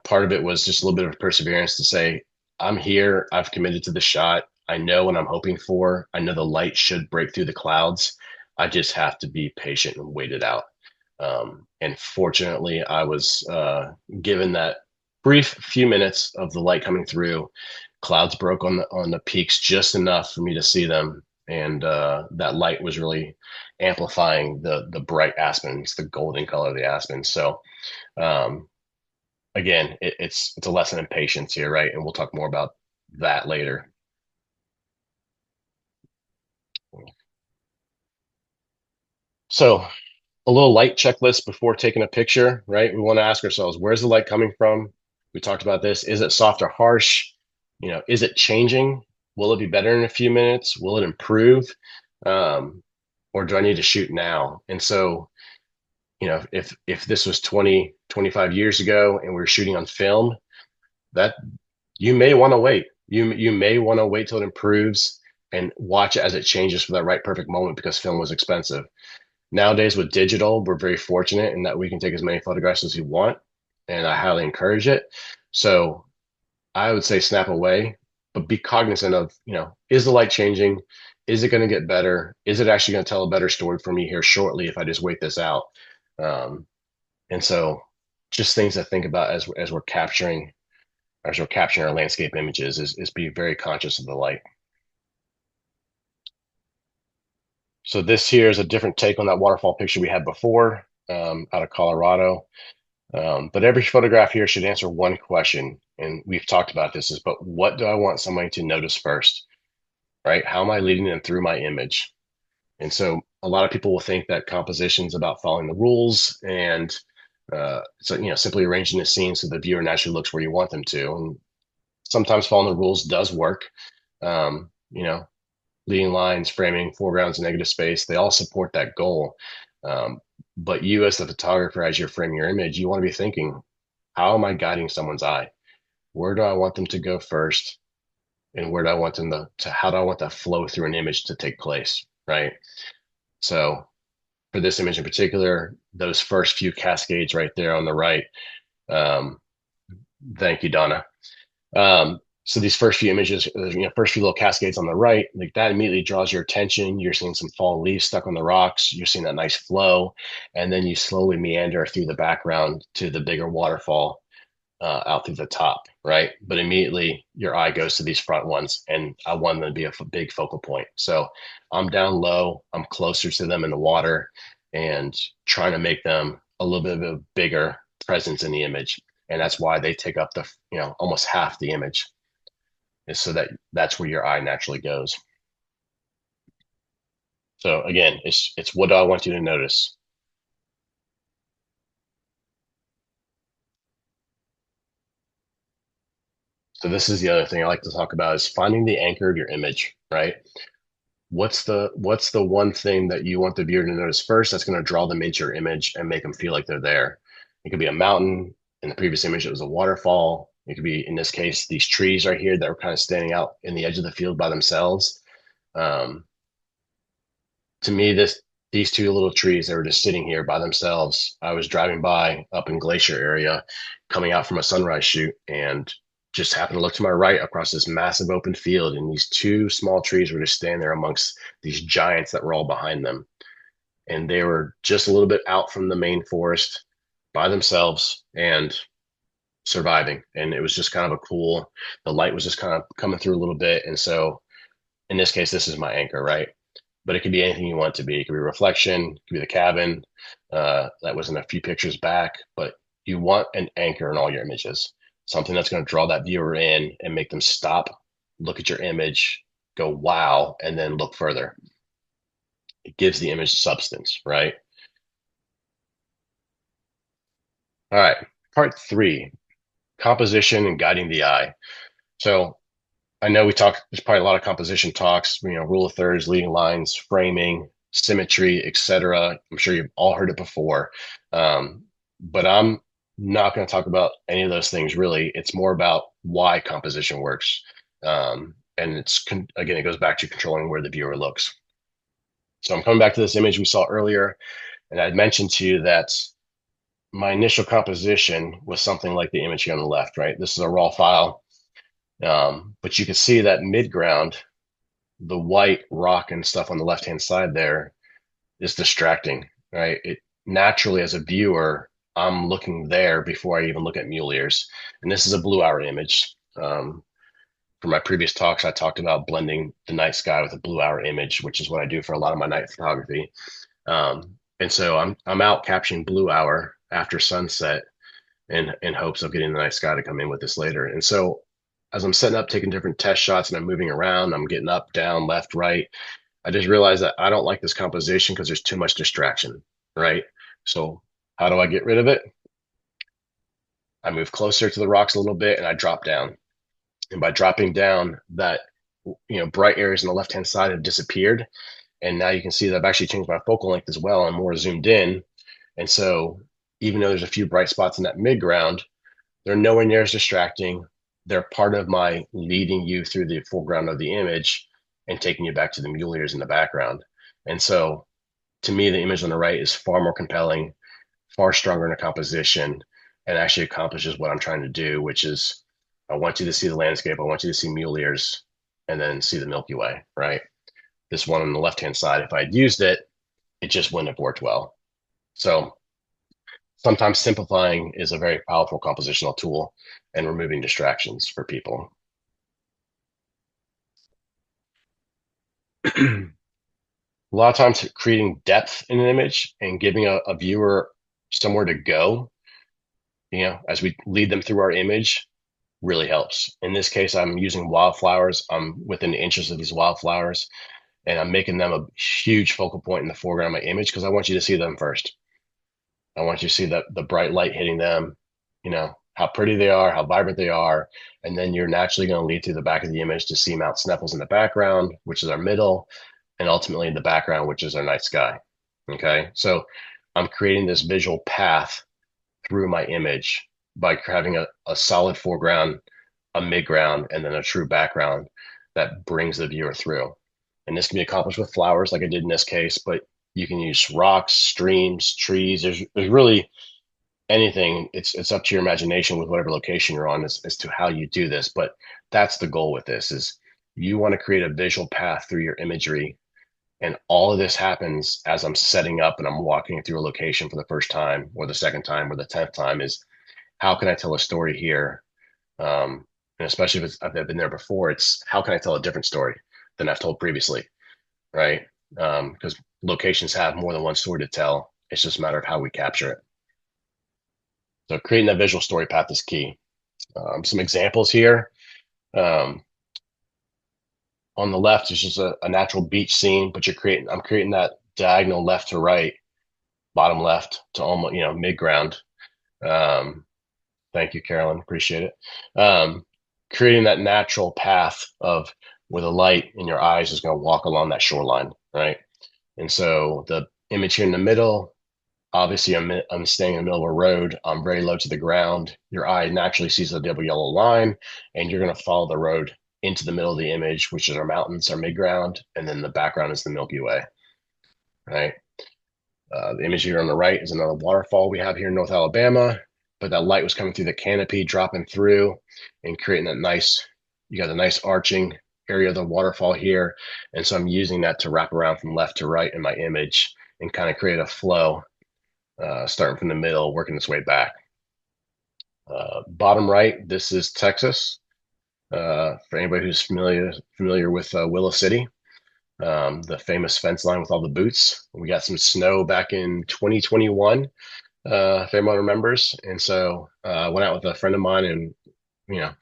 part of it was just a little bit of perseverance to say, I'm here. I've committed to the shot. I know what I'm hoping for. I know the light should break through the clouds. I just have to be patient and wait it out. And fortunately, I was given that brief few minutes of the light coming through. Clouds broke on the peaks just enough for me to see them, and that light was really amplifying the bright aspens, the golden color of the aspen. So um, again, it's a lesson in patience here, right? And we'll talk more about that later. So a little light checklist before taking a picture, right? We want to ask ourselves, where's the light coming from? We talked about this. Is it soft or harsh? Is it changing? Will it be better in a few minutes? Will it improve? Um, or do I need to shoot now? And so, if this was 20, 25 years ago and we were shooting on film, that you may want to wait. You may want to wait till it improves and watch it as it changes for that right perfect moment because film was expensive. Nowadays with digital, we're very fortunate in that we can take as many photographs as we want, and I highly encourage it. So I would say snap away, but be cognizant of, is the light changing? Is it going to get better? Is it actually going to tell a better story for me here shortly if I just wait this out? Um, and so just things to think about as we're capturing our landscape images is be very conscious of the light. So this here is a different take on that waterfall picture we had before out of Colorado. But every photograph here should answer one question. And we've talked about this but what do I want somebody to notice first, right? How am I leading them through my image? And so a lot of people will think that composition is about following the rules and simply arranging the scene so the viewer naturally looks where you want them to. And sometimes following the rules does work. Um, you know, Leading lines, framing, foregrounds, negative space, they all support that goal. Um, but you, as the photographer, as you're framing your image, you want to be thinking, how am I guiding someone's eye? Where do I want them to go first? And where do I want them how do I want that flow through an image to take place? Right. So for this image in particular, those first few cascades right there on the right. Um, thank you, Donna. So these first few images, first few little cascades on the right, like that immediately draws your attention. You're seeing some fall leaves stuck on the rocks. You're seeing that nice flow, and then you slowly meander through the background to the bigger waterfall out through the top, right? But immediately your eye goes to these front ones, and I want them to be a big focal point. So I'm down low, I'm closer to them in the water, and trying to make them a little bit of a bigger presence in the image. And that's why they take up almost half the image is so that's where your eye naturally goes. So again, it's what do I want you to notice? So this is the other thing I like to talk about is finding the anchor of your image, right? what's the one thing that you want the viewer to notice first that's going to draw them into your image and make them feel like they're there? It could be a mountain. In the previous image, it was a waterfall. It could be, in this case, these trees right here that were kind of standing out in the edge of the field by themselves. Um, to me, these two little trees that were just sitting here by themselves. I was driving by up in Glacier area, coming out from a sunrise shoot, and just happened to look to my right across this massive open field, and these two small trees were just standing there amongst these giants that were all behind them, and they were just a little bit out from the main forest by themselves and surviving. And it was just kind of a cool. The light was just kind of coming through a little bit, and so in this case, this is my anchor, right? But it could be anything you want it to be. It could be reflection, it could be the cabin. That was in a few pictures back, but you want an anchor in all your images, something that's going to draw that viewer in and make them stop, look at your image, go, wow, and then look further. It gives the image substance, right? All right. Part three, composition and guiding the eye. So I know we talked, there's probably a lot of composition talks, rule of thirds, leading lines, framing, symmetry, etc. I'm sure you've all heard it before. But I'm not going to talk about any of those things really. It's more about why composition works. And again, it goes back to controlling where the viewer looks. So I'm coming back to this image we saw earlier, and I mentioned to you that my initial composition was something like the image here on the left, right? This is a raw file. But you can see that midground, the white rock and stuff on the left-hand side there is distracting, right? It naturally, as a viewer, I'm looking there before I even look at mule ears. And this is a blue hour image. For my previous talks, I talked about blending the night sky with a blue hour image, which is what I do for a lot of my night photography. And so I'm out capturing blue hour after sunset in hopes of getting the night sky to come in with this later. And so as I'm setting up, taking different test shots and I'm moving around, I'm getting up, down, left, right. I just realized that I don't like this composition because there's too much distraction, right? So how do I get rid of it? I move closer to the rocks a little bit and I drop down. And by dropping down, that bright areas on the left-hand side have disappeared. And now you can see that I've actually changed my focal length as well. I'm more zoomed in. And so even though there's a few bright spots in that midground, they're nowhere near as distracting. They're part of my leading you through the foreground of the image and taking you back to the mule ears in the background. And so to me, the image on the right is far more compelling, far stronger in a composition, and actually accomplishes what I'm trying to do, which is I want you to see the landscape. I want you to see mule ears and then see the Milky Way, right? This one on the left-hand side, if I'd used it, it just wouldn't have worked well. So sometimes simplifying is a very powerful compositional tool and removing distractions for people. A lot of times creating depth in an image and giving a viewer somewhere to go, as we lead them through our image really helps. In this case, I'm using wildflowers. I'm within inches of these wildflowers and I'm making them a huge focal point in the foreground of my image because I want you to see them first. I want you to see the bright light hitting them, how pretty they are, how vibrant they are. And then you're naturally going to lead through the back of the image to see Mount Sneffels in the background, which is our middle, and ultimately in the background, which is our night sky. Okay. So I'm creating this visual path through my image by having a solid foreground, a midground, and then a true background that brings the viewer through. And this can be accomplished with flowers like I did in this case, but you can use rocks, streams, trees. There's really anything. It's up to your imagination with whatever location you're on as to how you do this. But that's the goal with this is you want to create a visual path through your imagery. And all of this happens as I'm setting up and I'm walking through a location for the first time or the second time or the 10th time is how can I tell a story here? And especially if I've been there before, it's how can I tell a different story than I've told previously, right? Because locations have more than one story to tell. It's just a matter of how we capture it. So creating that visual story path is key. Some examples here. On the left is just a natural beach scene, but I'm creating that diagonal left to right, bottom left to almost, mid-ground. Thank you, Carolyn. Appreciate it. Creating that natural path of where the light in your eyes is going to walk along that shoreline, right? And so the image here in the middle, obviously I'm staying in the middle of a road. I'm very low to the ground. Your eye naturally sees the double yellow line, and you're going to follow the road into the middle of the image, which is our mountains, our midground, and then the background is the Milky Way, right? The image here on the right is another waterfall we have here in North Alabama, but that light was coming through the canopy, dropping through and creating that nice, you got a nice arching area of the waterfall here. And so I'm using that to wrap around from left to right in my image and kind of create a flow, starting from the middle, working its way back. Bottom right, this is Texas. For anybody who's familiar with Willow City, the famous fence line with all the boots. We got some snow back in 2021, if anyone remembers. And so I went out with a friend of mine, and you know,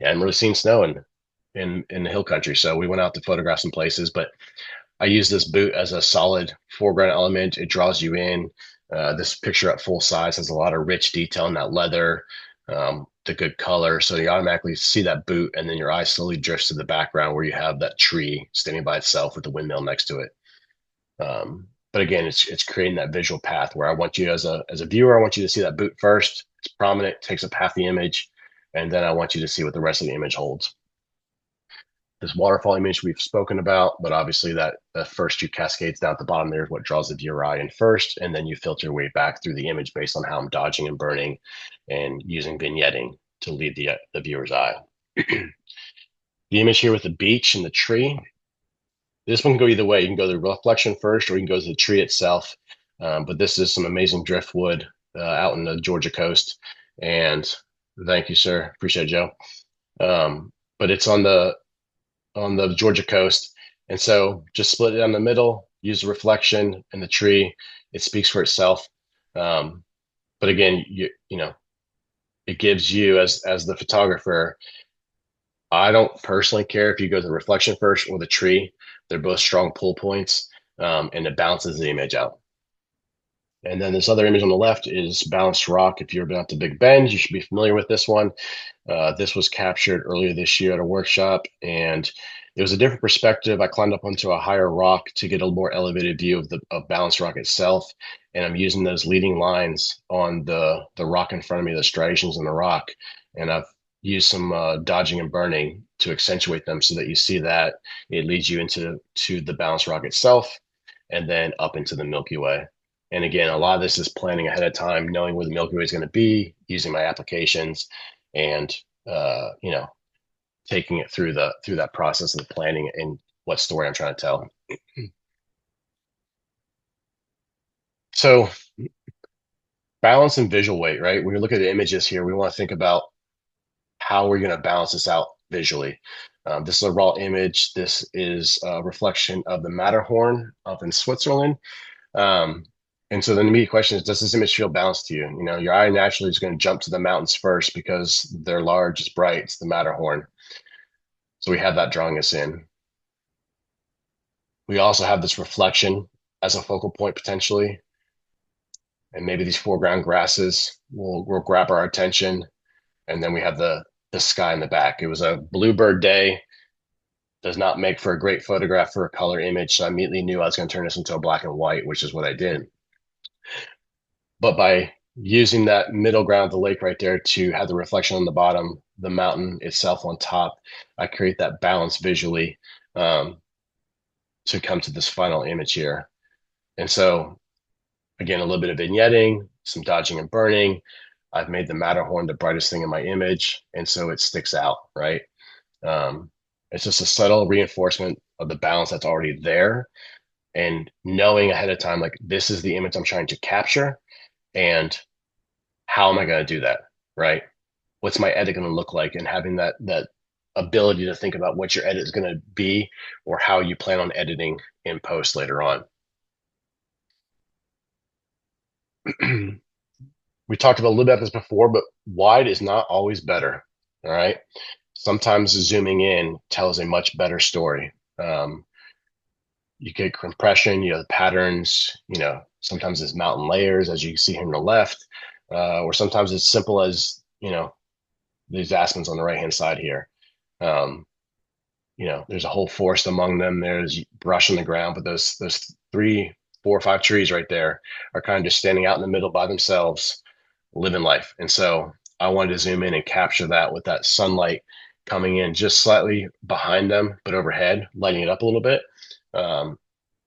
I hadn't really seen snow in the hill country. So we went out to photograph some places, but I use this boot as a solid foreground element. It draws you in. This picture at full size has a lot of rich detail in that leather, the good color. So you automatically see that boot, and then your eye slowly drifts to the background where you have that tree standing by itself with the windmill next to it. But again, it's creating that visual path where I want you as a viewer, I want you to see that boot first. It's prominent, takes up half the image, and then I want you to see what the rest of the image holds. This waterfall image we've spoken about, but obviously that the first two cascades down at the bottom there is what draws the viewer eye in first, and then you filter your way back through the image based on how I'm dodging and burning and using vignetting to lead the viewer's eye. The image here with the beach and the tree, this one can go either way. You can go to the reflection first, or you can go to the tree itself. But this is some amazing driftwood out in the Georgia coast. And thank you, sir. Appreciate it, Joe. But it's on the Georgia coast. And so just split it down the middle, use the reflection and the tree. It speaks for itself. But again, you know, it gives you as the photographer, I don't personally care if you go to the reflection first or the tree. They're both strong pull points, and it balances the image out. And then this other image on the left is Balanced Rock. If you've been out to Big Bend, you should be familiar with this one. This was captured earlier this year at a workshop, and it was a different perspective. I climbed up onto a higher rock to get a more elevated view of Balanced Rock itself, and I'm using those leading lines on the rock in front of me, the striations in the rock, and I've used some dodging and burning to accentuate them so that you see that it leads you into the Balanced Rock itself, and then up into the Milky Way. And again, a lot of this is planning ahead of time, knowing where the Milky Way is going to be, using my applications, and you know, taking it through that process of planning and what story I'm trying to tell. So balance and visual weight, right? When we look at the images here, we want to think about how we're going to balance this out visually. This is a raw image. This is a reflection of the Matterhorn up in Switzerland. And so then the immediate question is, does this image feel balanced to you? You know, your eye naturally is going to jump to the mountains first because they're large, it's bright, it's the Matterhorn. So we have that drawing us in. We also have this reflection as a focal point potentially. And maybe these foreground grasses will grab our attention. And then we have the sky in the back. It was a bluebird day. Does not make for a great photograph for a color image. So I immediately knew I was going to turn this into a black and white, which is what I did. But by using that middle ground of the lake right there to have the reflection on the bottom, the mountain itself on top, I create that balance visually to come to this final image here. And so, again, a little bit of vignetting, some dodging and burning. I've made the Matterhorn the brightest thing in my image, and so it sticks out, right? It's just a subtle reinforcement of the balance that's already there, and knowing ahead of time, like, this is the image I'm trying to capture, and how am I going to do that, right? What's my edit going to look like? And having that ability to think about what your edit is going to be, or how you plan on editing in post later on. We talked about a little bit about this before, but wide is not always better. All right. Sometimes zooming in tells a much better story. You get compression, you have patterns, you know, sometimes it's mountain layers, as you see here on the left, or sometimes it's simple as, you know, these aspens on the right-hand side here. there's a whole forest among them. There's brush on the ground, but those three, 4 or 5 trees right there are kind of just standing out in the middle by themselves, living life. And so I wanted to zoom in and capture that with that sunlight coming in just slightly behind them, but overhead, lighting it up a little bit. Um,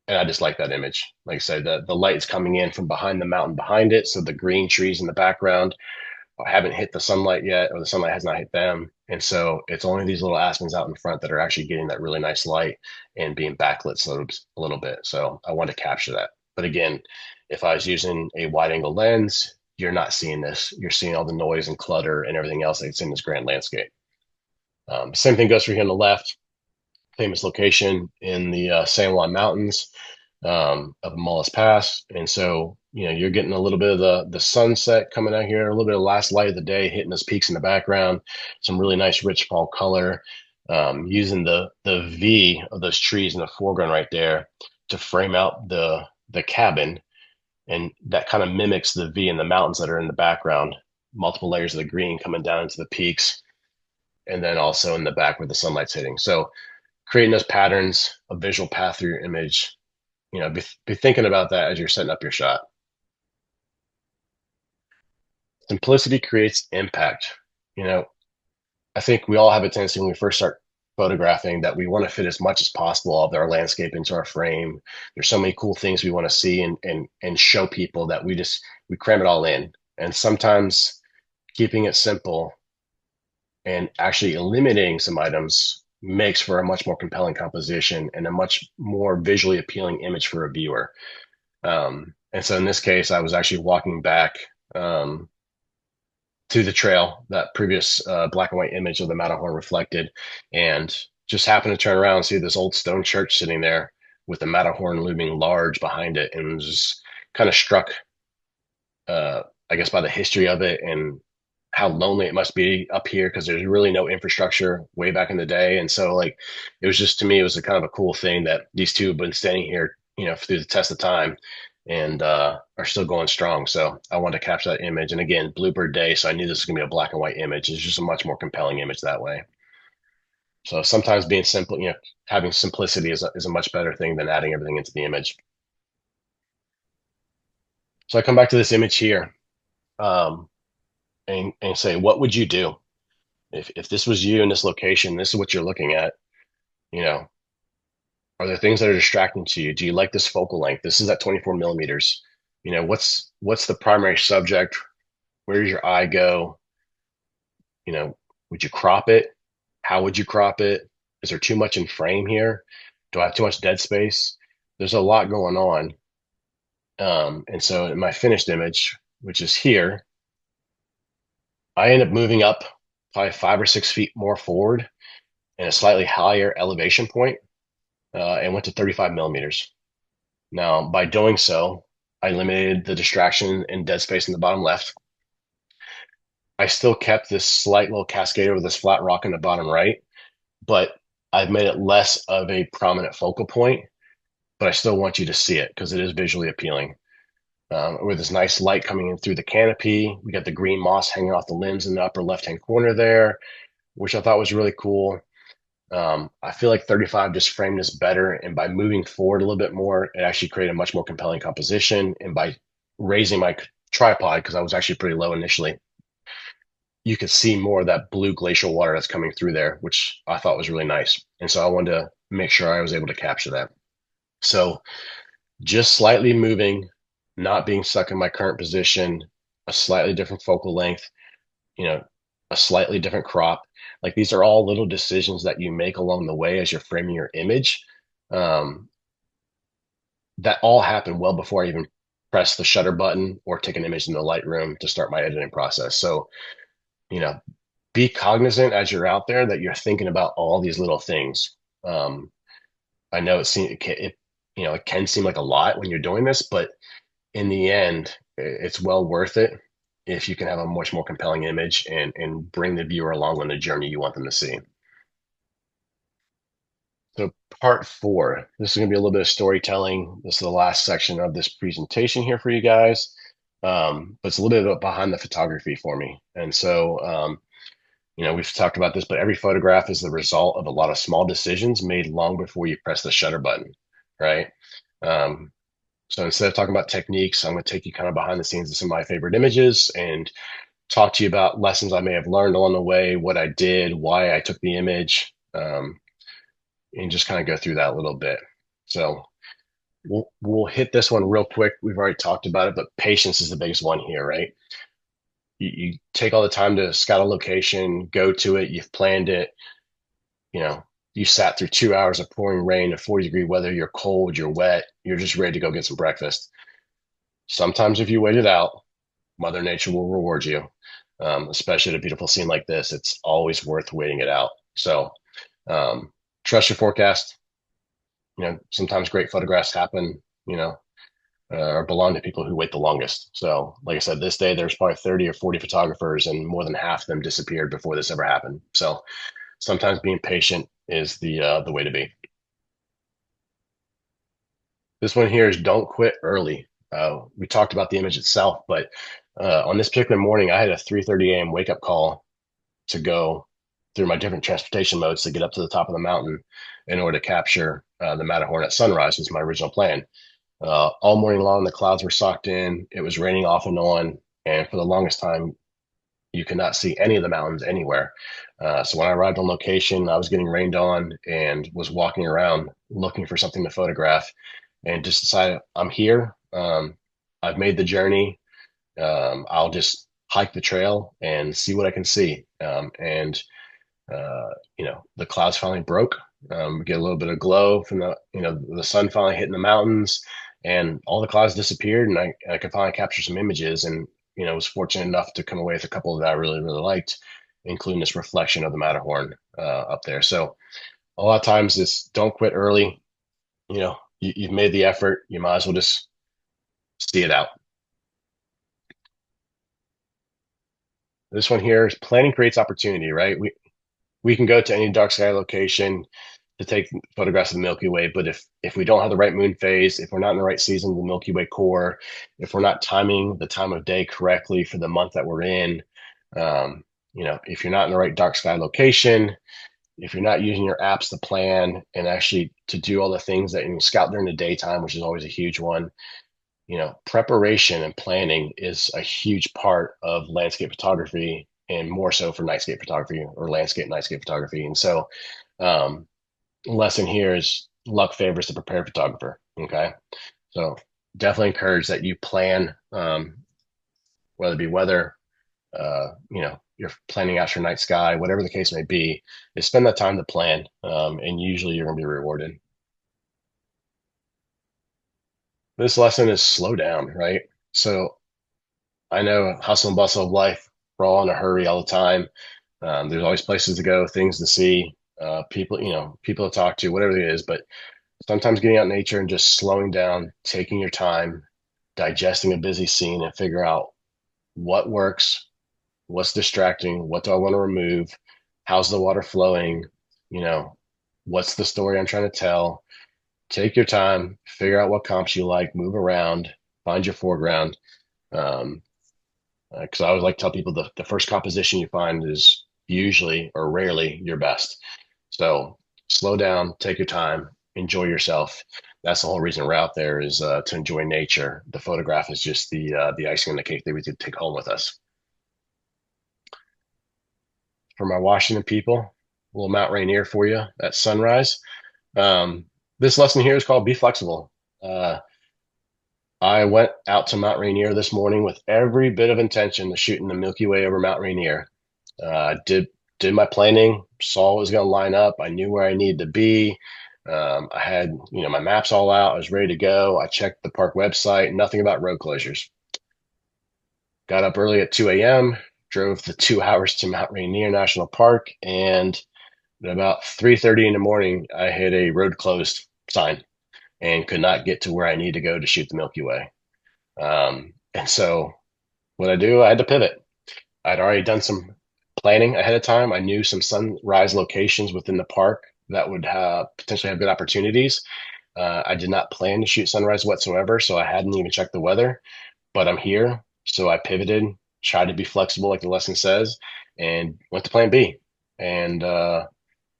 and I just like that image. Like I said, the light is coming in from behind the mountain behind it. So the green trees in the background haven't hit the sunlight yet, or the sunlight has not hit them. And so it's only these little aspens out in front that are actually getting that really nice light and being backlit so a little bit. So I want to capture that. But again, if I was using a wide angle lens, you're not seeing this. You're seeing all the noise and clutter and everything else that's in this grand landscape. Same thing goes for here on the left, famous location in the San Juan Mountains of Mullis Pass. And so, you're getting a little bit of the sunset coming out here, a little bit of last light of the day hitting those peaks in the background, some really nice rich fall color, using the V of those trees in the foreground right there to frame out the cabin. And that kind of mimics the V in the mountains that are in the background, multiple layers of the green coming down into the peaks, and then also in the back where the sunlight's hitting. So creating those patterns, a visual path through your image, be thinking about that as you're setting up your shot. Simplicity creates impact. You know, I think we all have a tendency when we first start photographing that we want to fit as much as possible of our landscape into our frame. There's so many cool things we want to see and show people that we cram it all in. And sometimes keeping it simple and actually eliminating some items makes for a much more compelling composition and a much more visually appealing image for a viewer. And so in this case, I was actually walking back to the trail, that previous black and white image of the Matterhorn reflected, and just happened to turn around and see this old stone church sitting there with the Matterhorn looming large behind it, and was just kind of struck, I guess, by the history of it and how lonely it must be up here because there's really no infrastructure way back in the day. And so, like, it was just, to me, it was a kind of a cool thing that these two have been standing here, through the test of time, and are still going strong. So I wanted to capture that image. And again, Bluebird Day, so I knew this was gonna be a black and white image. It's just a much more compelling image that way. So sometimes being simple, having simplicity is a much better thing than adding everything into the image. So I come back to this image here, um, and say, what would you do if this was you in this location? This is what you're looking at. You know, are there things that are distracting to you? Do you like this focal length? This is at 24 millimeters. What's the primary subject? Where does your eye go? Would you crop it? How would you crop it? Is there too much in frame here? Do I have too much dead space? There's a lot going on. And so in my finished image, which is here, I end up moving up probably 5 or 6 feet more forward and a slightly higher elevation point, and went to 35 millimeters. Now, by doing so, I eliminated the distraction and dead space in the bottom left. I still kept this slight little cascade over this flat rock in the bottom right, but I've made it less of a prominent focal point, but I still want you to see it because it is visually appealing. With this nice light coming in through the canopy, we got the green moss hanging off the limbs in the upper left-hand corner there, which I thought was really cool. I feel like 35 just framed this better, and by moving forward a little bit more, it actually created a much more compelling composition. And by raising my tripod, because I was actually pretty low initially, you could see more of that blue glacial water that's coming through there, which I thought was really nice. And so I wanted to make sure I was able to capture that. So just slightly moving, not being stuck in my current position, a slightly different focal length, a slightly different crop. Like, these are all little decisions that you make along the way as you're framing your image. Um, that all happened well before I even press the shutter button or take an image in the Lightroom to start my editing process. So, you know, be cognizant as you're out there that you're thinking about all these little things. I know it can seem like a lot when you're doing this, but in the end, it's well worth it if you can have a much more compelling image and bring the viewer along on the journey you want them to see. So part 4, this is going to be a little bit of storytelling. This is the last section of this presentation here for you guys. But it's a little bit behind the photography for me. And so, We've talked about this, but every photograph is the result of a lot of small decisions made long before you press the shutter button, right? Um, so instead of talking about techniques, I'm going to take you kind of behind the scenes of some of my favorite images and talk to you about lessons I may have learned along the way, what I did, why I took the image, and just kind of go through that a little bit. So we'll hit this one real quick. We've already talked about it, but patience is the biggest one here, right? You take all the time to scout a location, go to it, you've planned it, you know, you sat through 2 hours of pouring rain and 40-degree weather, you're cold, you're wet, you're just ready to go get some breakfast. Sometimes if you wait it out, Mother Nature will reward you. Especially at a beautiful scene like this, it's always worth waiting it out. So um, trust your forecast. Sometimes great photographs happen, or belong to people who wait the longest. So, like I said, this day there's probably 30 or 40 photographers, and more than half of them disappeared before this ever happened. So, sometimes being patient is the way to be. This one here is don't quit early. We talked about the image itself, but on this particular morning, I had a 3:30 a.m. wake up call to go through my different transportation modes to get up to the top of the mountain in order to capture the Matterhorn at sunrise was my original plan. All morning long, the clouds were socked in. It was raining off and on. And for the longest time, you could not see any of the mountains anywhere. So when I arrived on location, I was getting rained on and was walking around looking for something to photograph and just decided I'm here. I've made the journey. I'll just hike the trail and see what I can see. And the clouds finally broke. We get a little bit of glow from the sun finally hitting the mountains, and all the clouds disappeared, and I could finally capture some images, and was fortunate enough to come away with a couple that I really really liked, including this reflection of the Matterhorn up there. So a lot of times it's don't quit early. You've made the effort. You might as well just see it out. This one here is planning creates opportunity, right? We can go to any dark sky location to take photographs of the Milky Way, but if we don't have the right moon phase, if we're not in the right season of the Milky Way core, if we're not timing the time of day correctly for the month that we're in, if you're not in the right dark sky location, if you're not using your apps to plan and actually to do all the things that you scout during the daytime, which is always a huge one, preparation and planning is a huge part of landscape photography, and more so for nightscape photography or landscape nightscape photography. And so, lesson here is luck favors the prepared photographer. Okay, so definitely encourage that you plan, whether it be weather, you're planning out your night sky, whatever the case may be, is spend that time to plan, and usually you're going to be rewarded. This lesson is slow down, right? So I know hustle and bustle of life. We're all in a hurry all the time. There's always places to go, things to see, people to talk to, whatever it is. But sometimes getting out in nature and just slowing down, taking your time, digesting a busy scene and figure out what works, what's distracting, what do I want to remove, how's the water flowing, you know, what's the story I'm trying to tell. Take your time, figure out what comps you like, move around, find your foreground. Um, because I always like to tell people the first composition you find is usually or rarely your best. So slow down, take your time, enjoy yourself. That's the whole reason we're out there is to enjoy nature. The photograph is just the icing on the cake that we could take home with us. For my Washington people, a little Mount Rainier for you at sunrise. This lesson here is called Be Flexible. I went out to Mount Rainier this morning with every bit of intention to shooting the Milky Way over Mount Rainier. Did my planning, saw what was going to line up. I knew where I needed to be. I had my maps all out. I was ready to go. I checked the park website. Nothing about road closures. Got up early at 2 a.m. Drove the 2 hours to Mount Rainier National Park, and at about 3:30 in the morning, I hit a road closed sign and could not get to where I need to go to shoot the Milky Way. And so what I do, I had to pivot. I'd already done some planning ahead of time. I knew some sunrise locations within the park that would potentially have good opportunities. I did not plan to shoot sunrise whatsoever, so I hadn't even checked the weather, but I'm here. So I pivoted, tried to be flexible, like the lesson says, and went to plan B. And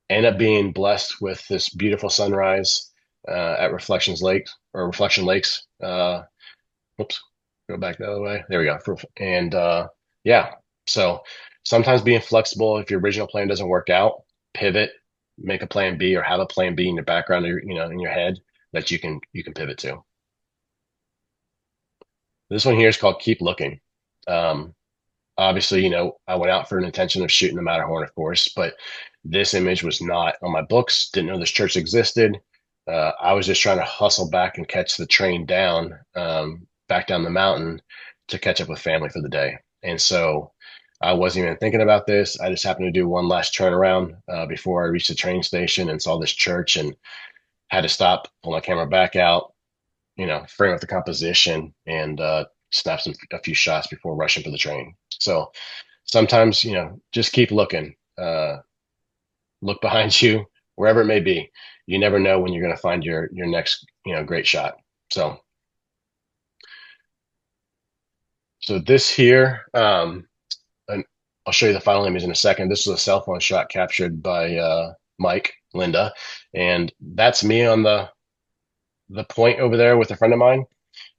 ended up being blessed with this beautiful sunrise at Reflections Lake or Reflection Lakes. Whoops, go back the other way. There we go. And yeah, so sometimes being flexible, if your original plan doesn't work out, pivot, make a plan B, or have a plan B in your background, or in your head that you can pivot to. This one here is called Keep Looking. Um, Obviously, I went out for an intention of shooting the Matterhorn, of course, but this image was not on my books. Didn't know this church existed. I was just trying to hustle back and catch the train down, back down the mountain to catch up with family for the day. And so I wasn't even thinking about this. I just happened to do one last turnaround before I reached the train station and saw this church and had to stop, pull my camera back out, frame up the composition and snap a few shots before rushing for the train. So sometimes, just keep looking. Look behind you, wherever it may be. You never know when you're going to find your next, great shot. So this here, and I'll show you the final image in a second. This was a cell phone shot captured by Mike, Linda, and that's me on the point over there with a friend of mine,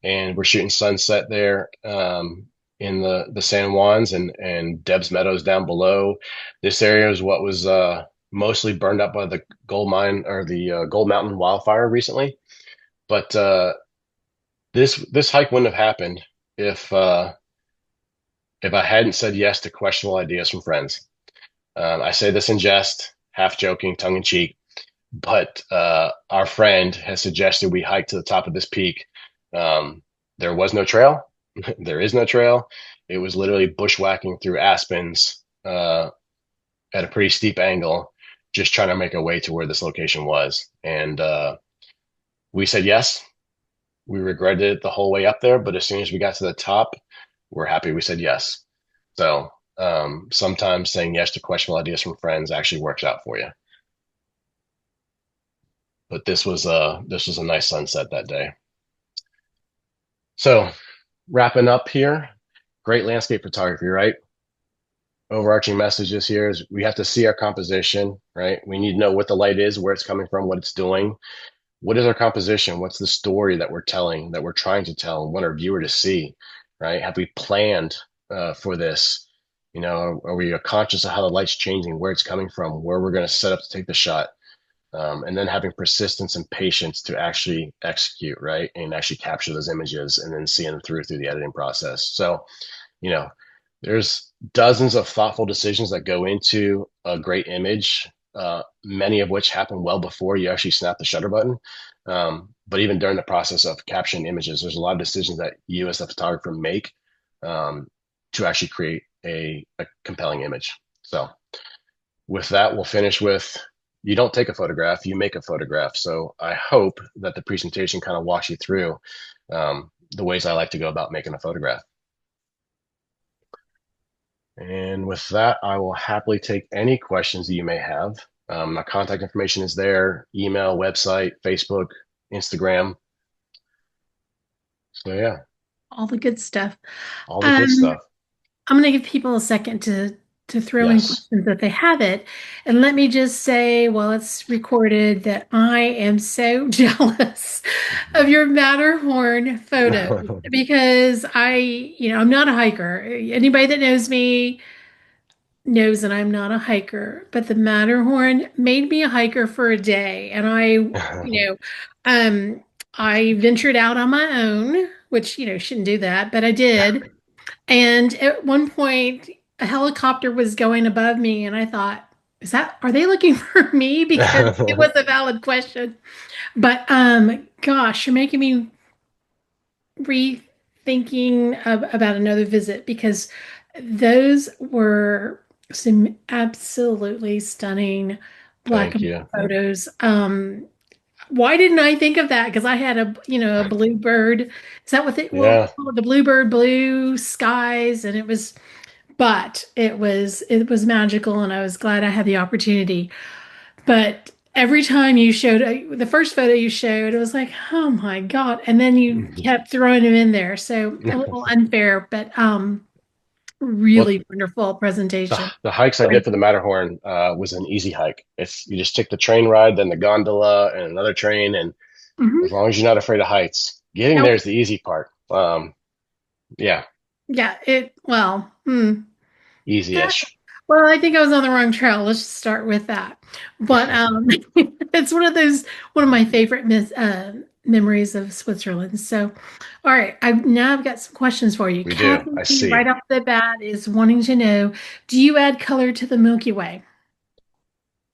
and we're shooting sunset there in the San Juans and Deb's Meadows down below. This area is what was mostly burned up by the gold mine or the Gold Mountain wildfire recently. But this hike wouldn't have happened if I hadn't said yes to questionable ideas from friends. I say this in jest, half joking, tongue in cheek, but our friend has suggested we hike to the top of this peak. There was no trail. There is no trail. It was literally bushwhacking through aspens at a pretty steep angle, just trying to make a way to where this location was. And we said yes. We regretted it the whole way up there, but as soon as we got to the top, we're happy we said yes. So sometimes saying yes to questionable ideas from friends actually works out for you. But this was a nice sunset that day. So wrapping up here, great landscape photography, right? Overarching messages here is we have to see our composition, right? We need to know what the light is, where it's coming from, what it's doing. What is our composition? What's the story that we're telling, that we're trying to tell, and want our viewer to see, right? Have we planned for this? Are we conscious of how the light's changing, where it's coming from, where we're going to set up to take the shot? And then having persistence and patience to actually execute, right? And actually capture those images and then seeing them through the editing process. So, you know, there's dozens of thoughtful decisions that go into a great image, many of which happen well before you actually snap the shutter button. But even during the process of capturing images, there's a lot of decisions that you as a photographer make to actually create a compelling image. So with that, we'll finish with you don't take a photograph, you make a photograph. So I hope that the presentation kind of walks you through the ways I like to go about making a photograph. And with that, I will happily take any questions that you may have. My contact information is there, email, website, Facebook, Instagram. So yeah, All the good stuff. all the good Um, stuff. I'm going to give people a second to throw in Yes. questions if they have it. And let me just say, while it's recorded, that I am so jealous of your Matterhorn photos because I'm not a hiker. Anybody that knows me knows that I'm not a hiker, but the Matterhorn made me a hiker for a day. And know, I ventured out on my own, which, shouldn't do that, but I did. And at one point, a helicopter was going above me, and I thought, are they looking for me? Because it was a valid question. But gosh, you're making me rethinking about another visit because those were some absolutely stunning black Thank and you. white photos. Why didn't I think of that? Because I had a bluebird. Is that what we Yeah. call it? The bluebird blue skies, and it was magical, and I was glad I had the opportunity. But every time you showed the first photo you showed, it was like, oh my God. And then you kept throwing them in there. So a little unfair, but Well, Really wonderful the presentation. the hikes I did for the Matterhorn was an easy hike. It's you just take the train ride, then the gondola, and another train, and as Mhm. long as you're not afraid of heights, getting there Nope. is the easy part. Yeah, Yeah, well, that, easy-ish. well, I think I was on the wrong trail. Let's just start with that. But it's one of my favorite memories of Switzerland. So, all right, I've got some questions for you. We do. Kathy, I right see. off the bat, is wanting to know, do you add color to the Milky Way?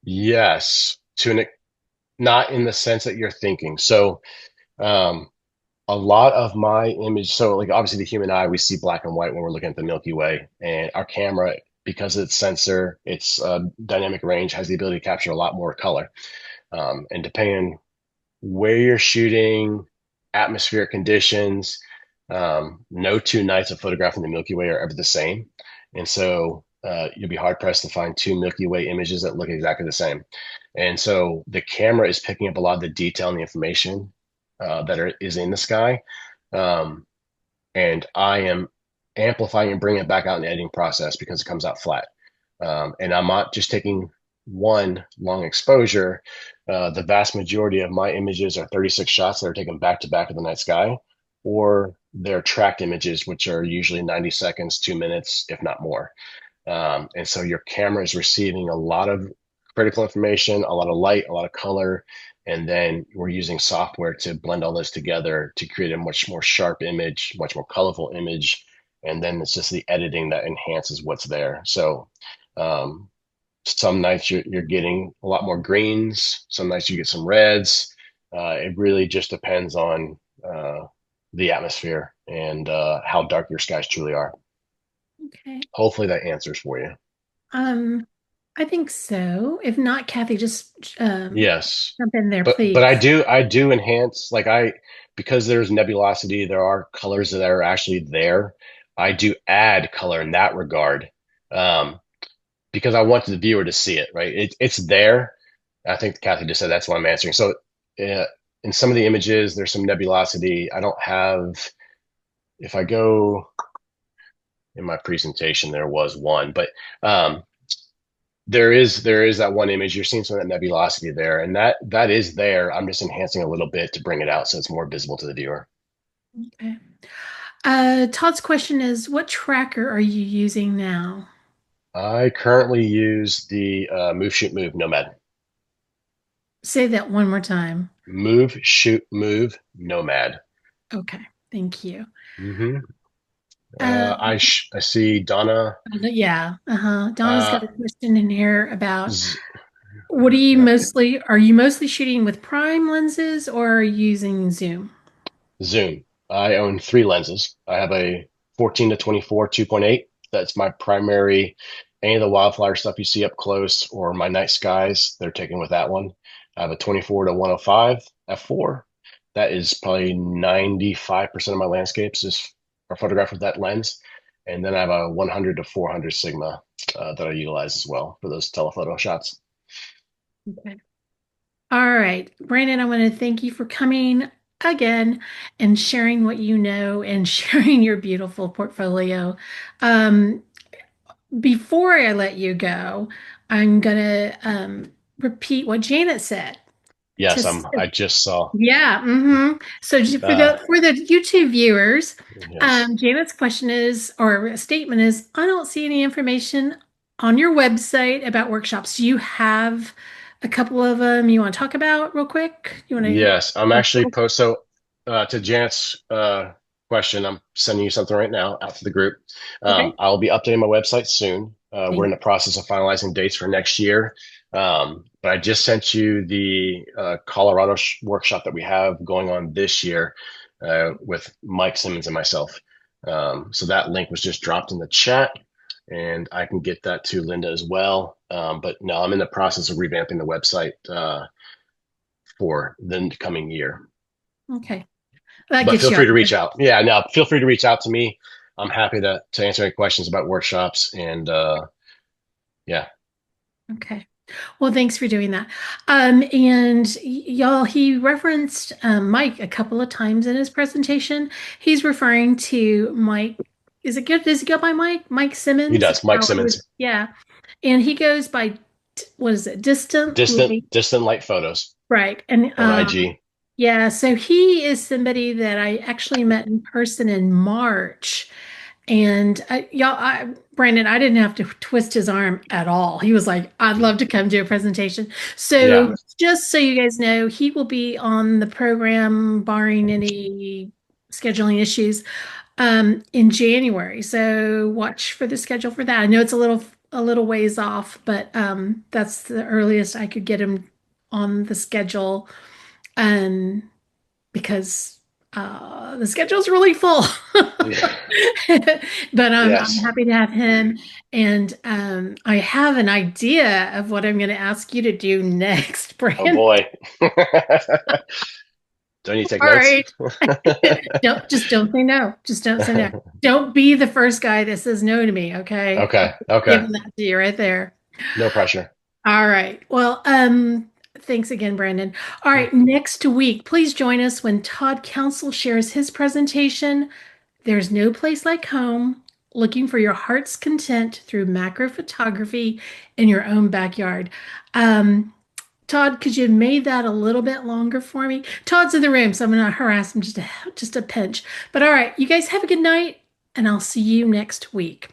Yes, not in the sense that you're thinking. So, um, a lot of my image, so like obviously the human eye, we see black and white when we're looking at the Milky Way, and our camera, because of its sensor, its dynamic range, has the ability to capture a lot more color. And depending where you're shooting, atmospheric conditions, no two nights of photographing the Milky Way are ever the same. And so you'll be hard pressed to find two Milky Way images that look exactly the same. And so the camera is picking up a lot of the detail and the information is in the sky. Um, and I am amplifying and bringing it back out in the editing process because it comes out flat. And I'm not just taking one long exposure. The vast majority of my images are 36 shots that are taken back to back of the night sky, or they're tracked images, which are usually 90 seconds, 2 minutes, if not more. And so your camera is receiving a lot of critical information, a lot of light, a lot of color, and then we're using software to blend all this together to create a much more sharp image, much more colorful image. And then it's just the editing that enhances what's there. So um, some nights you're getting a lot more greens, some nights you get some reds. It really just depends on the atmosphere and how dark your skies truly are. Okay. Hopefully that answers for you. Um, I think so. If not, Kathy, just Yes. jump in there, But I please. do enhance because there's nebulosity, there are colors that are actually there. I do add color in that regard. Um, because I want the viewer to see it, right? It's there. I think Kathy just said that's what I'm answering. So uh, in some of the images, there's some nebulosity. I don't have, if I go in my presentation, there was one, but um, there is that one image. You're seeing some of that nebulosity there, and that is there. I'm just enhancing a little bit to bring it out so it's more visible to the viewer. Okay. Todd's question is, what tracker are you using now? I currently use the Move Shoot Move Nomad. Say that one more time. Move Shoot Move Nomad. Okay, thank you. hmm Uh, I see Donna. yeah, Donna's Uh, got a question in here about Z- yeah, are you mostly shooting with prime lenses or are you using zoom? Zoom. I own three lenses. I have a 14 to 24 2.8. That's my primary. Any of the wildflower stuff you see up close or my night skies, they're taken with that one. I have a 24 to 105 f4. That is probably 95% of my landscapes are photographed with that lens. And then I have a 100 to 400 Sigma that I utilize as well for those telephoto shots. Okay. All right, Brandon, I want to thank you for coming again and sharing what you know and sharing your beautiful portfolio. Um, Before I let you go, I'm gonna repeat what Janet said. To Yes, I just saw. Yeah. So Uh, for the YouTube viewers, yes. Janet's question is or statement is, I don't see any information on your website about workshops. Do you have a couple of them you want to talk about real quick? You want Yes, I'm actually to? post. So to Janet's question, I'm sending you something right now out to the group. Okay. I'll be updating my website soon. We're in Thank the process of finalizing dates for next year. But I just sent you the Colorado workshop that we have going on this year with Mike Simmons and myself. So that link was just dropped in the chat, and I can get that to Linda as well. But no, I'm in the process of revamping the website. For the coming year. Okay. That But gets feel you free out to reach there. out. Yeah, no, feel free to reach out to me. I'm happy to answer any questions about workshops. And yeah, Okay. Well, thanks for doing that. And y'all, he referenced Mike a couple of times in his presentation. He's referring to Mike is it good? Does he go by Mike? Mike He Simmons? does. Mike How I would, Simmons. yeah. And he goes by, what is it? Distant Light. Distant light photos Right. And on IG. yeah, so he is somebody that I actually met in person in March. And Brandon, I didn't have to twist his arm at all. He was like, I'd love to come do a presentation. Yeah. So, just so you guys know, he will be on the program, barring any scheduling issues, in January. So, watch for the schedule for that. I know it's a little ways off, but that's the earliest I could get him on the schedule. Um, because the schedule's really full. But I'm Yes. happy to have him. And I have an idea of what I'm going to ask you to do next, Oh Brandon. boy. Don't you take All notes? right. Don't say no. Just don't say no. Don't be the first guy that says no to me, okay? Okay. Okay. Giving that to you right there. No pressure. All right. Well, thanks again, Brandon. All right, next week, please join us when Todd Council shares his presentation. There's no place like home, looking for your heart's content through macro photography in your own backyard. Um, Todd, could you have made that a little bit longer for me? Todd's in the room, so I'm going to harass him just a pinch. But all right, you guys have a good night, and I'll see you next week.